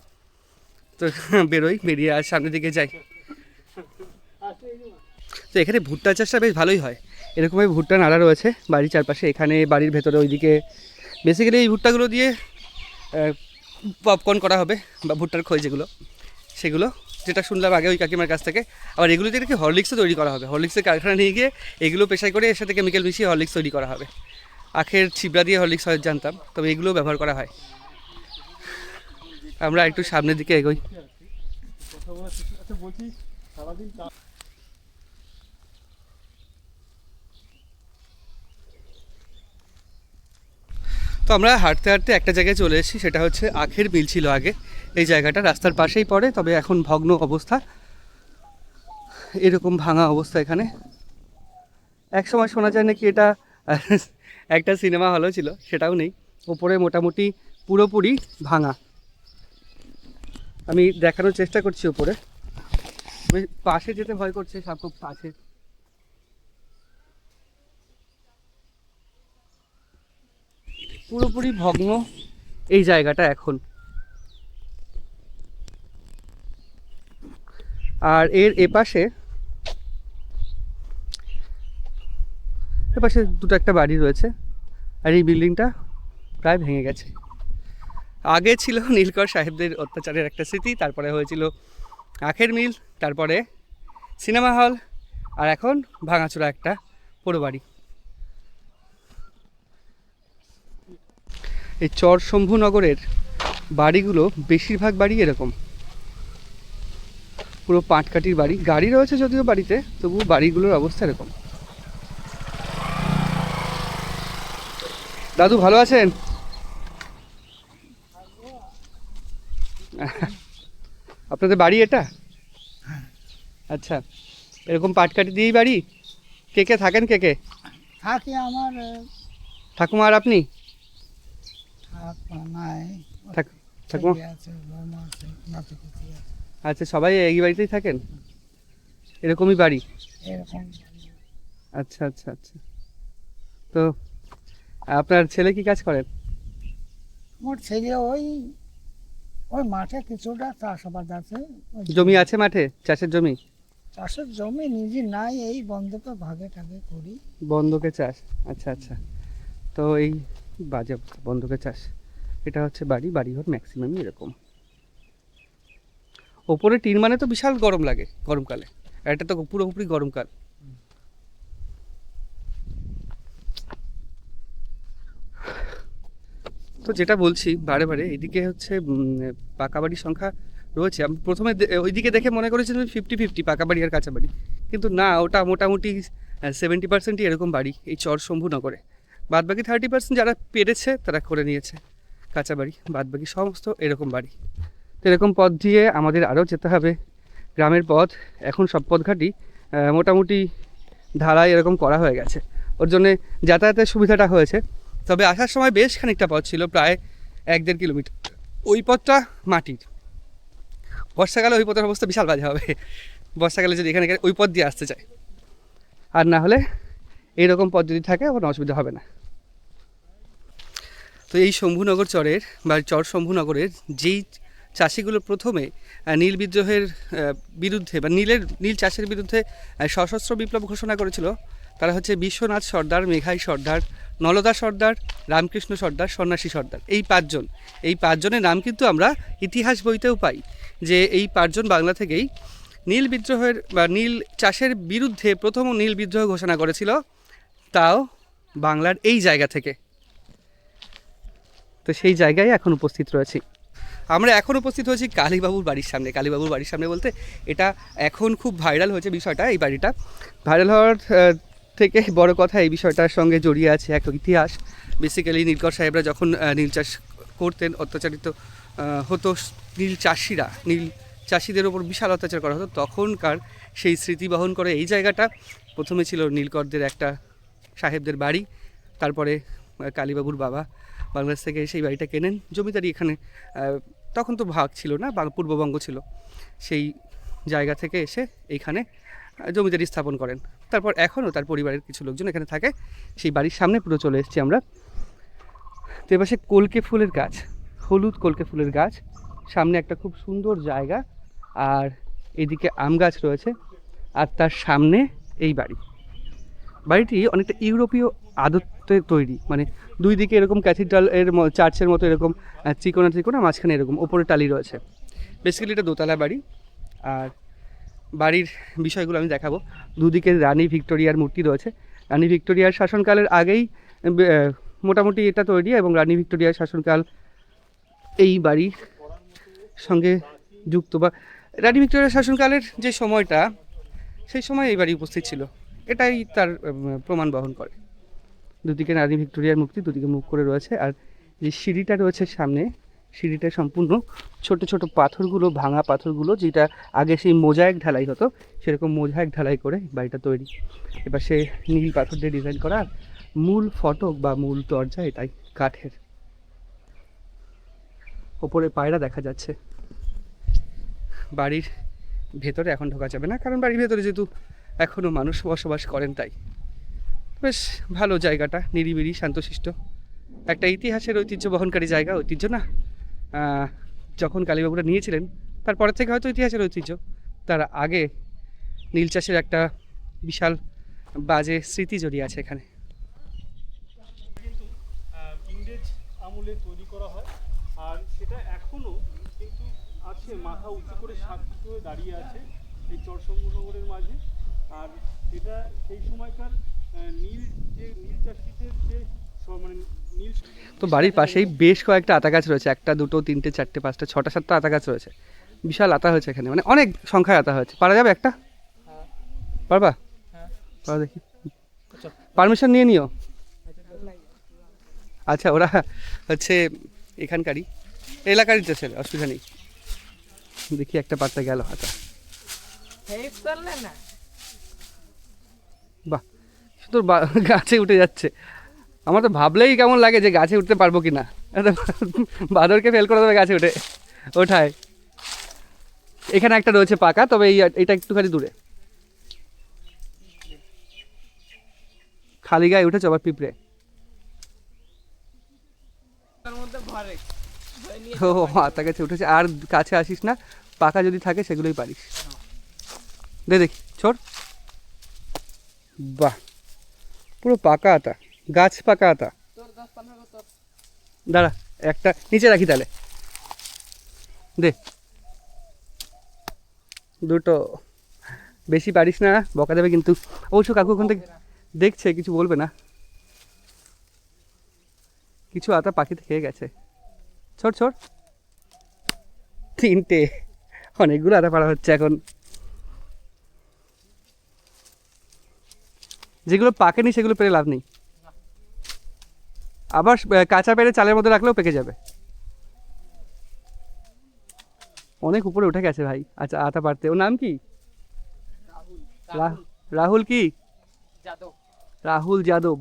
তো বেরোই, বেরিয়ে আর সামনের দিকে যাই। তো এখানে ভুট্টা চাষটা বেশ ভালোই হয়, এরকমভাবে ভুট্টা নাড়া রয়েছে বাড়ির চারপাশে, এখানে বাড়ির ভেতরে ওইদিকে। বেসিক্যালি এই ভুট্টাগুলো দিয়ে পপকর্ন করা হবে, বা ভুট্টার খই যেগুলো, সেগুলো, যেটা শুনলাম আগে ওই কাকিমার কাছ থেকে। আবার এগুলো দিয়ে নাকি হরলিক্সও তৈরি করা হবে, হরলিক্সের কারখানা নিয়ে গিয়ে এগুলো পেশাই করে এর সাথে কেমিক্যাল মিশিয়ে হরলিক্স তৈরি করা হবে। আখের ছিবড়া দিয়ে হরলিক্স হয় জানতাম, তবে এগুলোও ব্যবহার করা হয়। আমরা একটু সামনের দিকে এগোই। আচ্ছা বলছি, সারাদিন তো আমরা হাঁটতে হাঁটতে একটা জায়গায় চলে এসেছি, সেটা হচ্ছে আখের মিল ছিল আগে। এই জায়গাটা রাস্তার পাশেই পড়ে, তবে এখন ভগ্ন অবস্থা, এরকম ভাঙা অবস্থা এখানে। এক সময় শোনা যায় নাকি এটা একটা সিনেমা হলও ছিল, সেটাও নেই। ওপরে মোটামুটি পুরোপুরি ভাঙা। আমি দেখানোর চেষ্টা করছি উপরে, পাশে যেতে ভয় করছে, সব খুব কাছে। পুরোপুরি ভগ্ন এই জায়গাটা এখন। আর এর এপাশে দুটো একটা বাড়ি রয়েছে, আর এই বিল্ডিংটা প্রায় ভেঙে গেছে। আগে ছিল নীলকর সাহেবদের অত্যাচারের একটা স্মৃতি, তারপরে হয়েছিল আখের মিল, তারপরে সিনেমা হল, আর এখন ভাঙাচোরা একটা পোড়ো বাড়ি। এই চর শম্ভুনগরের বাড়িগুলো বেশিরভাগ বাড়ি এরকম, পুরো পাটকাঠির বাড়ি। গাড়ি রয়েছে যদিও বাড়িতে, তবু বাড়িগুলোর অবস্থা এরকম। দাদু ভালো আছেন? আপনাদের বাড়ি এটা? আচ্ছা, এরকম পাটকাঠি দিয়েই বাড়ি? কে কে থাকেন? কে কে থাকি? আমার ঠাকুমা আর আপনি? নাই, ঠাকুমা আছে, বৌমা আছে, নাতি-পুতি আছে। আচ্ছা, সবাই এই বাড়িতেই থাকেন? এরকমই বাড়ি? এরকম। আচ্ছা আচ্ছা আচ্ছা। তো আপনার ছেলে কি কাজ করেন? মোট ছেলে ওই ওই মাঠে কিছুটা চাষাবাদ আছে। জমি আছে মাঠে? চাষের জমি? চাষের জমি নিজে নাই, এই বন্ধকে ভাগে টাগে করি। বন্ধকে চাষ? আচ্ছা আচ্ছা। তো এই বাজে অবস্থা, বন্ধকে চাষ। এটা হচ্ছে বাড়ি, বাড়িঘর ম্যাক্সিমামই এরকম। ওপরে টিন মানে তো বিশাল গরম লাগে গরমকালে, আর এটা তো পুরোপুরি গরমকাল। তো যেটা বলছি বারে বারে, এইদিকে হচ্ছে পাকা বাড়ির সংখ্যা রয়েছে। আমি প্রথমে ওইদিকে দেখে মনে করেছিলাম 50-50 পাকা বাড়ি আর কাঁচা বাড়ি, কিন্তু না, ওটা মোটামুটি 70%ই এরকম বাড়ি এই চর শম্ভুনগরে। বাদবাকি 30% যারা পেরেছে তারা করে নিয়েছে কাঁচা বাড়ি, বাদবাকি সমস্ত এরকম বাড়ি। তো এরকম পথ দিয়ে আমাদের আরও যেতে হবে, গ্রামের পথ। এখন সব পথঘাটই মোটামুটি ঢালাই এরকম করা হয়ে গেছে, ওর জন্যে যাতায়াতের সুবিধাটা হয়েছে। তবে আসার সময় বেশ খানিকটা পথ ছিল, প্রায় 1-1.5 কিলোমিটার। ওই পথটা মাটির। বর্ষাকালে ওই পথের অবস্থা বিশাল বাজে হবে, বর্ষাকালে যদি এখানে ওই পথ দিয়ে আসতে চায়। আর না হলে এইরকম পথ যদি থাকে কোনো অসুবিধা হবে না। তো এই শম্ভুনগর চরের বা চর শম্ভুনগরের যেই চাষিগুলো প্রথমে নীল বিদ্রোহের বিরুদ্ধে বা নীল চাষের বিরুদ্ধে সশস্ত্র বিপ্লব ঘোষণা করেছিল, তারা হচ্ছে বিশ্বনাথ সর্দার, মেঘাই সর্দার, নলদা সর্দার, রামকৃষ্ণ সর্দার, সন্ন্যাসী সর্দার। এই পাঁচজনের নাম কিন্তু আমরা ইতিহাস বইতেও পাই, যে এই 5 জন বাংলা থেকেই নীল বিদ্রোহের বা নীল চাষের বিরুদ্ধে প্রথম নীল বিদ্রোহ ঘোষণা করেছিল, তাও বাংলার এই জায়গা থেকে। তো সেই জায়গায় এখন উপস্থিত রয়েছি আমরা। এখন উপস্থিত হয়েছি কালীবাবুর বাড়ির সামনে। কালীবাবুর বাড়ির সামনে বলতে এটা এখন খুব ভাইরাল হয়েছে বিষয়টা। এই বাড়িটা ভাইরাল হওয়ার থেকে বড় কথা, এই বিষয়টার সঙ্গে জড়িয়ে আছে এক ইতিহাস। বেসিক্যালি নীলকর সাহেবরা যখন নীল চাষ করতেন, অত্যাচারিত হতো নীল চাষিদের ওপর বিশাল অত্যাচার করা হতো, তখনকার সেই স্মৃতি বহন করে এই জায়গাটা। প্রথমে ছিল নীলকরদের একটা সাহেবদের বাড়ি, তারপরে কালীবাবুর বাবা বাংলাদেশ থেকে সেই বাড়িটা কেনেন। জমিদারি এখানে তখন তো ভাগ ছিল না, পূর্ববঙ্গ ছিল, সেই জায়গা থেকে এসে এইখানে জমিদারি স্থাপন করেন। তারপর এখনও তার পরিবারের কিছু লোকজন এখানে থাকে। সেই বাড়ির সামনে পুরো চলে এসেছি আমরা। তো এবার সে কলকে ফুলের গাছ, হলুদ কলকে ফুলের গাছ, সামনে একটা খুব সুন্দর জায়গা, আর এদিকে আম গাছ রয়েছে, আর তার সামনে এই বাড়িটি অনেকটা ইউরোপীয় আদতে তৈরি, মানে দুই দিকে এরকম ক্যাথিড্রাল এর চার্চের মতো এরকম ত্রিকোণা, মাঝখানে এরকম ওপরে টালি রয়েছে। বেসিক্যালি এটা দোতলা বাড়ি। আর বাড়ির বিষয়গুলো আমি দেখাবো। দুদিকে রানী ভিক্টোরিয়ার মূর্তি রয়েছে। রানী ভিক্টোরিয়ার শাসনকালের আগেই মোটামুটি এটা তৈরি, এবং রানী ভিক্টোরিয়ার শাসনকাল এই বাড়ির সঙ্গে যুক্ত, বা রানী ভিক্টোরিয়ার শাসনকালের যে সময়টা, সেই সময় এই বাড়ি উপস্থিত ছিল, এটাই তার প্রমাণ বহন করে। দুদিকে রানী ভিক্টোরিয়ার মূর্তি দুদিকে মুখ করে রয়েছে। আর যে সিঁড়িটা রয়েছে সামনে, সিঁড়িটা সম্পূর্ণ ছোট ছোট পাথরগুলো, ভাঙা পাথরগুলো, যেটা আগে সেই মোজাইক ঢালাই হতো, সেরকম মোজাইক ঢালাই করে বাড়িটা তৈরি। এবার সে নীল পাথর দিয়ে ডিজাইন করা, মূল ফটক বা মূল দরজা এটাই কাঠের। ওপরে পায়রা দেখা যাচ্ছে। বাড়ির ভেতরে এখন ঢোকা যাবে না, কারণ বাড়ির ভেতরে যেহেতু এখনও মানুষ বসবাস করেন, তাই বেশ ভালো জায়গাটা, নিরিবিলি শান্তশিষ্ট, একটা ইতিহাসের ঐতিহ্য বহনকারী জায়গা। ঐতিহ্য না, যখন কালীবাবুরা নিয়েছিলেন তারপরের থেকে হয়তো ইতিহাসের ঐতিহ্য, তার আগে নীল চাষের একটা বিশাল বাজে স্মৃতি জড়িয়ে আছে এখানে। কিন্তু ইংরেজ আমলে তৈরি করা হয়, আর সেটা এখনো কিন্তু আছে, মাথা উঁচু করে সাক্ষী হয়ে দাঁড়িয়ে আছে এই চরশম্ভুনগরের মাঝে। আর এটা সেই সময়কার নীল চাষিদের যে মানে নীল, তো বাড়ির পাশেই বেশ কয়েকটা আতা গাছ রয়েছে, 1, 2, 3, 4, 5, 6, 7টা আতা গাছ রয়েছে। বিশাল আতা হয়েছে এখানে, মানে অনেক সংখ্যায় আতা হয়েছে। পারা যাবে একটা? পারবা? পারা দেখি, পারমিশন নিয়ে নিও। আচ্ছা, ওরা হচ্ছে এখানকারই, এলাকারই তো ছেলে, অসুবিধা নেই। দেখি একটা পাত্তা গেল আতা। বাহ, সুন্দর গাছে উঠে যাচ্ছে। আমার তো ভাবলেই কেমন লাগে যে গাছে উঠতে পারবো কি না। বাদরকে ফেল করে দেবে গাছে উঠে ওঠায়। এখানে একটা রয়েছে পাকা, তবে এইটা একটুখানি দূরে। খালি গায়ে উঠেছে আবার পিঁপড়ে। ও আতা গাছে উঠেছে। আর কাছে আসিস না, পাকা যদি থাকে সেগুলোই পারিস। দেখি ছোট, বাহ, পুরো পাকা আতা, গাছ পাকা আতা। দাঁড়া, একটা নিচে রাখি তাহলে, দে দুটো। বেশি পারিস না, বকা দেবে কিন্তু। অবশ্য কাকু ওখান থেকে দেখছে, কিছু বলবে না। কিছু আতা পাখিতে খেয়ে গেছে। ছোট ছোট 3টে, অনেকগুলো আতা পাড়া হচ্ছে এখন। যেগুলো পাকেনি সেগুলো পেরে লাভ নেই, আবার কাঁচা পেরে চালের মধ্যে রাখলেও পেকে যাবে। অনেক উপরে উঠে গেছে ভাই। আচ্ছা, আতা পারতে। ওর নাম কি? রাহুল কি? রাহুল যাদব।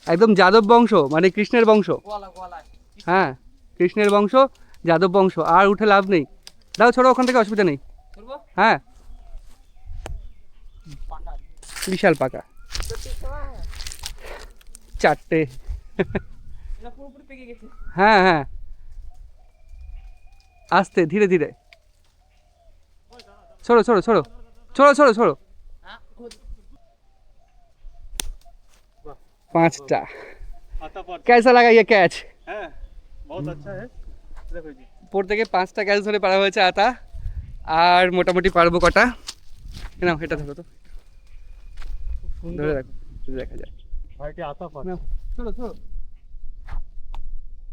একদম যাদব বংশ, মানে কৃষ্ণের বংশ। হ্যাঁ, কৃষ্ণের বংশ, যাদব বংশ। আর উঠে লাভ নেই। দাও, ছোড়ো ওখান থেকে, অসুবিধা নেই। হ্যাঁ, বিশাল পাকা। 4টে। হ্যাঁ হ্যাঁ, আস্তে ধীরে ধীরে। छोड़ो छोड़ो छोड़ो छोड़ो छोड़ो छोड़ो। 5टा। कैसा लगा ये कैच? बहुत अच्छा है। देखो जी, উপর থেকে 5টা ক্যাচ ধরে পারা হয়েছে আতা। আর মোটামুটি পারবো কটা? নাও এটা ধরো তো, ধরে রাখো, দেখা যায়। ভাইটি আতা পার। নাও, চলো চলো।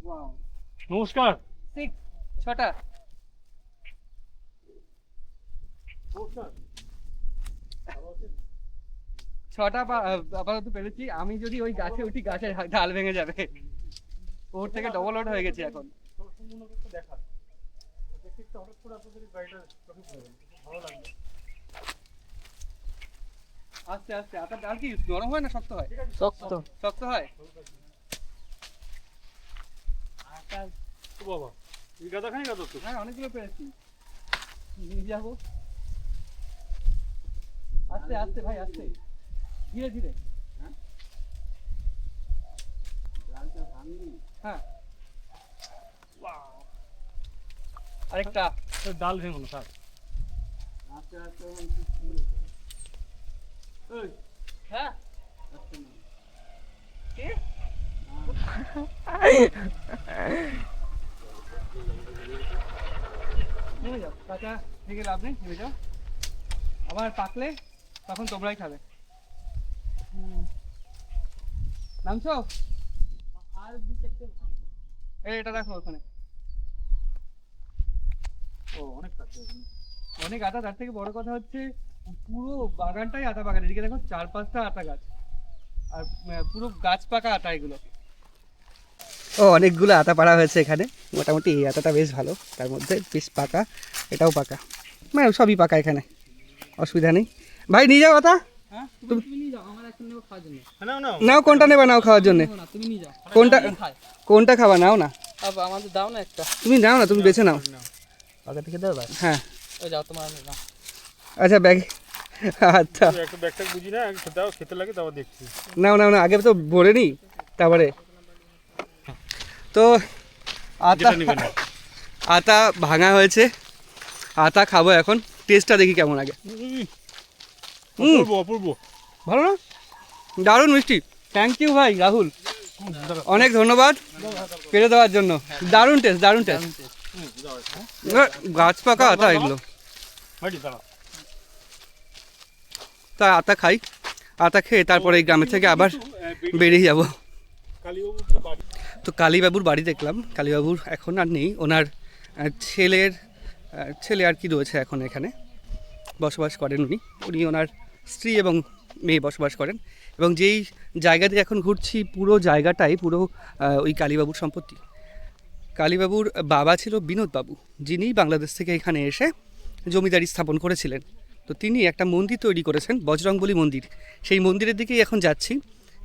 ওয়াও, নমস্কার। 6টা। ছটা আপাতত পেরেছি। আমি যদি ওই গাছে উঠি, গাছের ঢাল ভেঙে যাবে। ওর থেকে ডবল লোড হয়ে গেছে এখন। আস্তে আস্তে। আতা ডাল কি নরম হয় না শক্ত হয়? শক্ত। শক্ত হয়। বাবা, এই গাদা খাই গাদা তো। হ্যাঁ, অনেকগুলো পেরেছি, নিয়ে যাবো। আস্তে আস্তে ভাই, আস্তে ধীরে ধীরে। হ্যাঁ, আরেকটা ডাল ভেঙো না স্যার। হ্যাঁ, নেমে যাও, কাঁচা থেকে লাভ নেই, নেমে যাও। আবার পাকলে তখন তোমরাই খাবে। নামছো? এটা দেখো ওখানে। ও, অনেক কাছে। অনেক আতা। তার থেকে বড় কথা হচ্ছে পুরো বাগানটাই আতা বাগান। এদিকে দেখো 4-5টা আতা গাছ, আর পুরো গাছ পাকা আতা এগুলো। ও, অনেকগুলো আতা পাড়া হয়েছে এখানে। মোটামুটি এই আতাটা বেশ ভালো, তার মধ্যে বেশ পাকা, এটাও পাকা, মানে সবই পাকা এখানে, অসুবিধা নেই। ভাই নিয়ে যাও আতা। তুমি নিয়ে যাও, আমার এখন নেব খাওয়ার জন্য। নাও, কোনটা নেবা? নাও খাওয়ার জন্য। কোনটা কোনটা খাবা? নাও না। আমাদের দাও না একটা, তুমি নাও না, তুমি বেছে নাও। আগে থেকে দাও ভাই। হ্যাঁ ওই যাও তোমার না। আচ্ছা ব্যাগ, আচ্ছা একটা ব্যাগটা বুঝি না, দাও খেতে লাগে তারপর দেখছি। নাও নাও না, আগে তো ভরে নিই তারপরে। তো আতা আতা ভাঙা হয়েছে, আতা খাবো এখন, টেস্টটা দেখি কেমন আগে। অপূর্ব। ভালো না? দারুণ মিষ্টি। থ্যাংক ইউ ভাই রাহুল, অনেক ধন্যবাদ পেরে দেওয়ার জন্য। দারুণ টেস্ট, দারুণ টেস্ট। গাছ পাকা আতা এগুলো। তা আতা খাই, আতা খেয়ে তারপরে এই গ্রামের থেকে আবার বেরিয়ে যাব। তো কালীবাবুর বাড়ি দেখলাম, কালীবাবুর এখন আর নেই, ওনার ছেলে আর কি রয়েছে এখন এখানে বসবাস করেন উনি। উনি ওনার স্ত্রী এবং মেয়ে বসবাস করেন, এবং যেই জায়গাতে এখন ঘুরছি পুরো জায়গাটাই পুরো ওই কালীবাবুর সম্পত্তি। কালীবাবুর বাবা ছিল বিনোদবাবু, যিনি বাংলাদেশ থেকে এখানে এসে জমিদারি স্থাপন করেছিলেন। তো তিনি একটা মন্দির তৈরি করেছেন, বজরংবলী মন্দির। সেই মন্দিরের দিকেই এখন যাচ্ছি।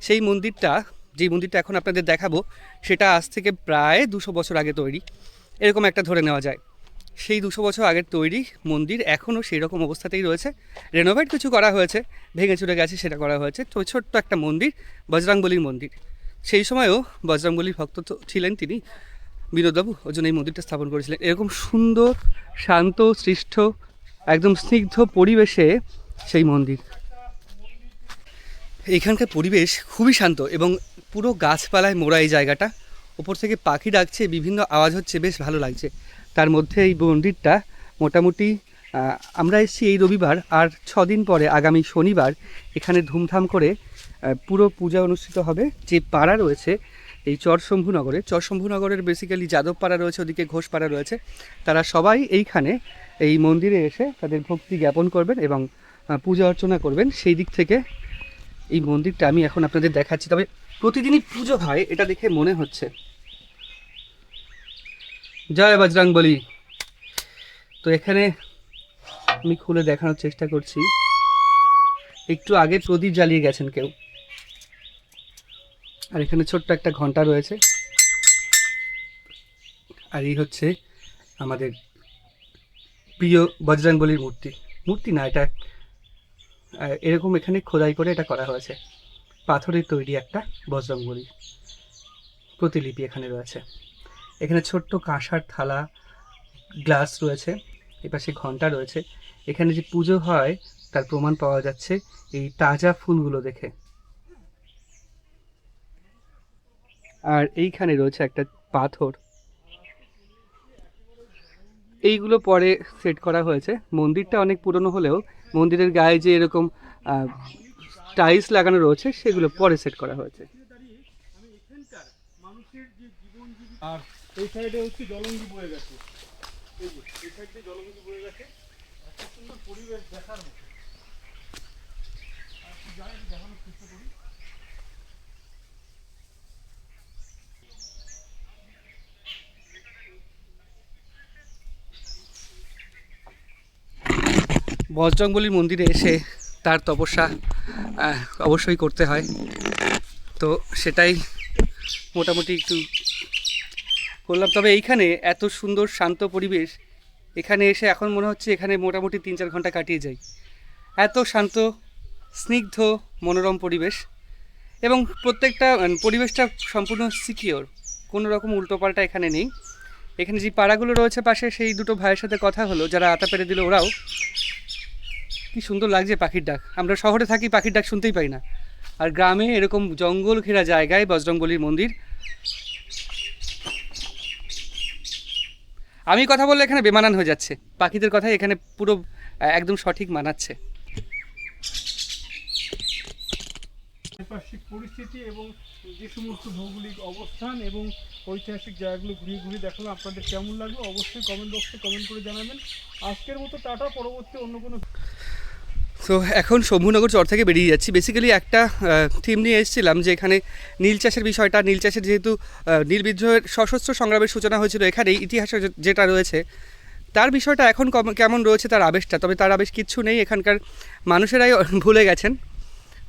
সেই মন্দিরটা, যেই মন্দিরটা এখন আপনাদের দেখাবো, সেটা আজ থেকে প্রায় 200 বছর আগে তৈরি, এরকম একটা ধরে নেওয়া যায়। সেই 200 বছর আগের তৈরি মন্দির এখনও সেই রকম অবস্থাতেই রয়েছে। রেনোভেট কিছু করা হয়েছে, ভেঙে চুরে গেছে, সেটা করা হয়েছে। তো ছোট্ট একটা মন্দির, বজরংবলীর মন্দির। সেই সময়েও বজরংবলীর ভক্ত তো ছিলেন তিনি, বিনোদবাবু, ওই জন্য এই মন্দিরটা স্থাপন করেছিলেন। এরকম সুন্দর, শান্ত, সৃষ্ট, একদম স্নিগ্ধ পরিবেশে সেই মন্দির। এইখানকার পরিবেশ খুবই শান্ত এবং পুরো গাছপালায় মোড়া এই জায়গাটা। ওপর থেকে পাখি ডাকছে, বিভিন্ন আওয়াজ হচ্ছে, বেশ ভালো লাগছে। তার মধ্যে এই মন্দিরটা মোটামুটি আমরা এসেছি এই রবিবার, আর 6 দিন পরে আগামী শনিবার এখানে ধুমধাম করে পুরো পূজা অনুষ্ঠিত হবে। যে পাড়া রয়েছে এই চরশম্ভুনগরের বেসিক্যালি যাদবপাড়া রয়েছে, ওদিকে ঘোষপাড়া রয়েছে, তারা সবাই এইখানে এই মন্দিরে এসে তাদের ভক্তি জ্ঞাপন করবেন এবং পূজা অর্চনা করবেন। সেই দিক থেকে এই মন্দিরটা আমি এখন আপনাদের দেখাচ্ছি। তবে প্রতিদিনই পুজো হয় এটা দেখে মনে হচ্ছে। জয় বজরংবলী। তো এখানে আমি খুলে দেখানোর চেষ্টা করছি। একটু আগে প্রদীপ জ্বালিয়ে গেছেন কেউ, আর এখানে ছোট্ট একটা ঘন্টা রয়েছে। আর এই হচ্ছে আমাদের প্রিয় বজরংবলীর মূর্তি না, এটা এরকম এখানে খোদাই করে এটা করা হয়েছে। পাথরের তৈরি একটা বজরংবলী প্রতিলিপি এখানে রয়েছে। এখানে ছোট্ট কাঁসার থালা, গ্লাস রয়েছে, এপাশে ঘন্টা রয়েছে। এখানে যে পুজো হয় তার প্রমাণ পাওয়া যাচ্ছে এই তাজা ফুলগুলো দেখে। আর এইখানে রয়েছে একটা পাথর, এইগুলো পরে সেট করা হয়েছে। মন্দিরটা অনেক পুরনো হলেও মন্দিরের গায়ে যে এরকম টাইলস লাগানো রয়েছে সেগুলো পরে সেট করা হয়েছে। আর এই সাইডে হচ্ছে জলঙ্গি বয়ে গেছে, এই যে এই সাইডে জলঙ্গি বয়ে গেছে। এত সুন্দর পরিবেশ দেখার মতো। দেখানোর চেষ্টা করি। বজরংবলীর মন্দিরে এসে তার তপস্যা অবশ্যই করতে হয়। তো সেটাই মোটামুটি একটু করলাম। তবে এইখানে এত সুন্দর শান্ত পরিবেশ, এখানে এসে এখন মনে হচ্ছে এখানে মোটামুটি 3-4 ঘন্টা কাটিয়ে যাই। এত শান্ত, স্নিগ্ধ, মনোরম পরিবেশ, এবং প্রত্যেকটা পরিবেশটা সম্পূর্ণ সিকিওর, কোনো রকম উল্টোপাল্টা এখানে নেই। এখানে যে পাড়াগুলো রয়েছে পাশে, সেই দুটো ভাইয়ের সাথে কথা হলো, যারা আতা পেরে দিল, ওরাও কি সুন্দর লাগছে পাখির ডাক। আমরা শহরে থাকি, পাখির ডাক শুনতেই পাই না, আর গ্রামে এরকম জঙ্গল ঘেরা জায়গায় বজরংবলীর মন্দির। আমি কথা বললে এখানে বেমানান হয়ে যাচ্ছে, পাখিদের কথাই এখানে পুরো একদম সঠিক মানাচ্ছে। পারিপার্শ্বিক পরিস্থিতি এবং যে সমস্ত ভৌগোলিক অবস্থান এবং ঐতিহাসিক জায়গাগুলো ঘুরিয়ে ঘুরিয়ে দেখালাম, আপনাদের কেমন লাগলো অবশ্যই কমেন্ট বক্সে কমেন্ট করে জানাবেন। আজকের মতো টাটা, পরবর্তী অন্য কোনো। তো এখন শম্ভুনগর চর থেকে বেরিয়ে যাচ্ছি। বেসিক্যালি একটা থিম নিয়ে এসেছিলাম যে এখানে নীল চাষের বিষয়টা, নীল চাষের যেহেতু নীল বিদ্রোহের সশস্ত্র সংগ্রামের সূচনা হয়েছিল এখানেই, ইতিহাসে যেটা রয়েছে তার বিষয়টা এখন কেমন রয়েছে, তার আবেশটা। তবে তার আবেশ কিচ্ছু নেই, এখানকার মানুষেরাই ভুলে গেছেন,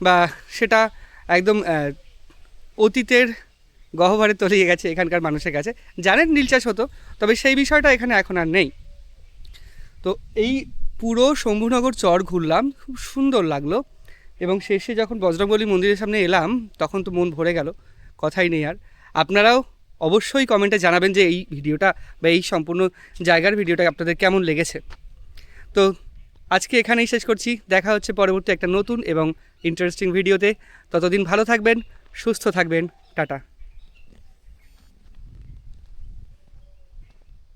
বা সেটা একদম অতীতের গহ্বরে তলিয়ে গেছে এখানকার মানুষের কাছে। জানেন নীল চাষ হতো, তবে সেই বিষয়টা এখানে এখন আর নেই। তো এই পুরো শম্ভুনগর চর ঘুরলাম, খুব সুন্দর লাগলো, এবং শেষে যখন বজরংবলী মন্দিরের সামনে এলাম তখন তো মন ভরে গেল, কথাই নেই আর। আপনারাও অবশ্যই কমেন্টে জানাবেন যে এই ভিডিওটা বা এই সম্পূর্ণ জায়গার ভিডিওটা আপনাদের কেমন লেগেছে। তো আজকে এখানেই শেষ করছি, দেখা হচ্ছে পরবর্তী একটা নতুন এবং ইন্টারেস্টিং ভিডিওতে। ততদিন ভালো থাকবেন, সুস্থ থাকবেন, টাটা।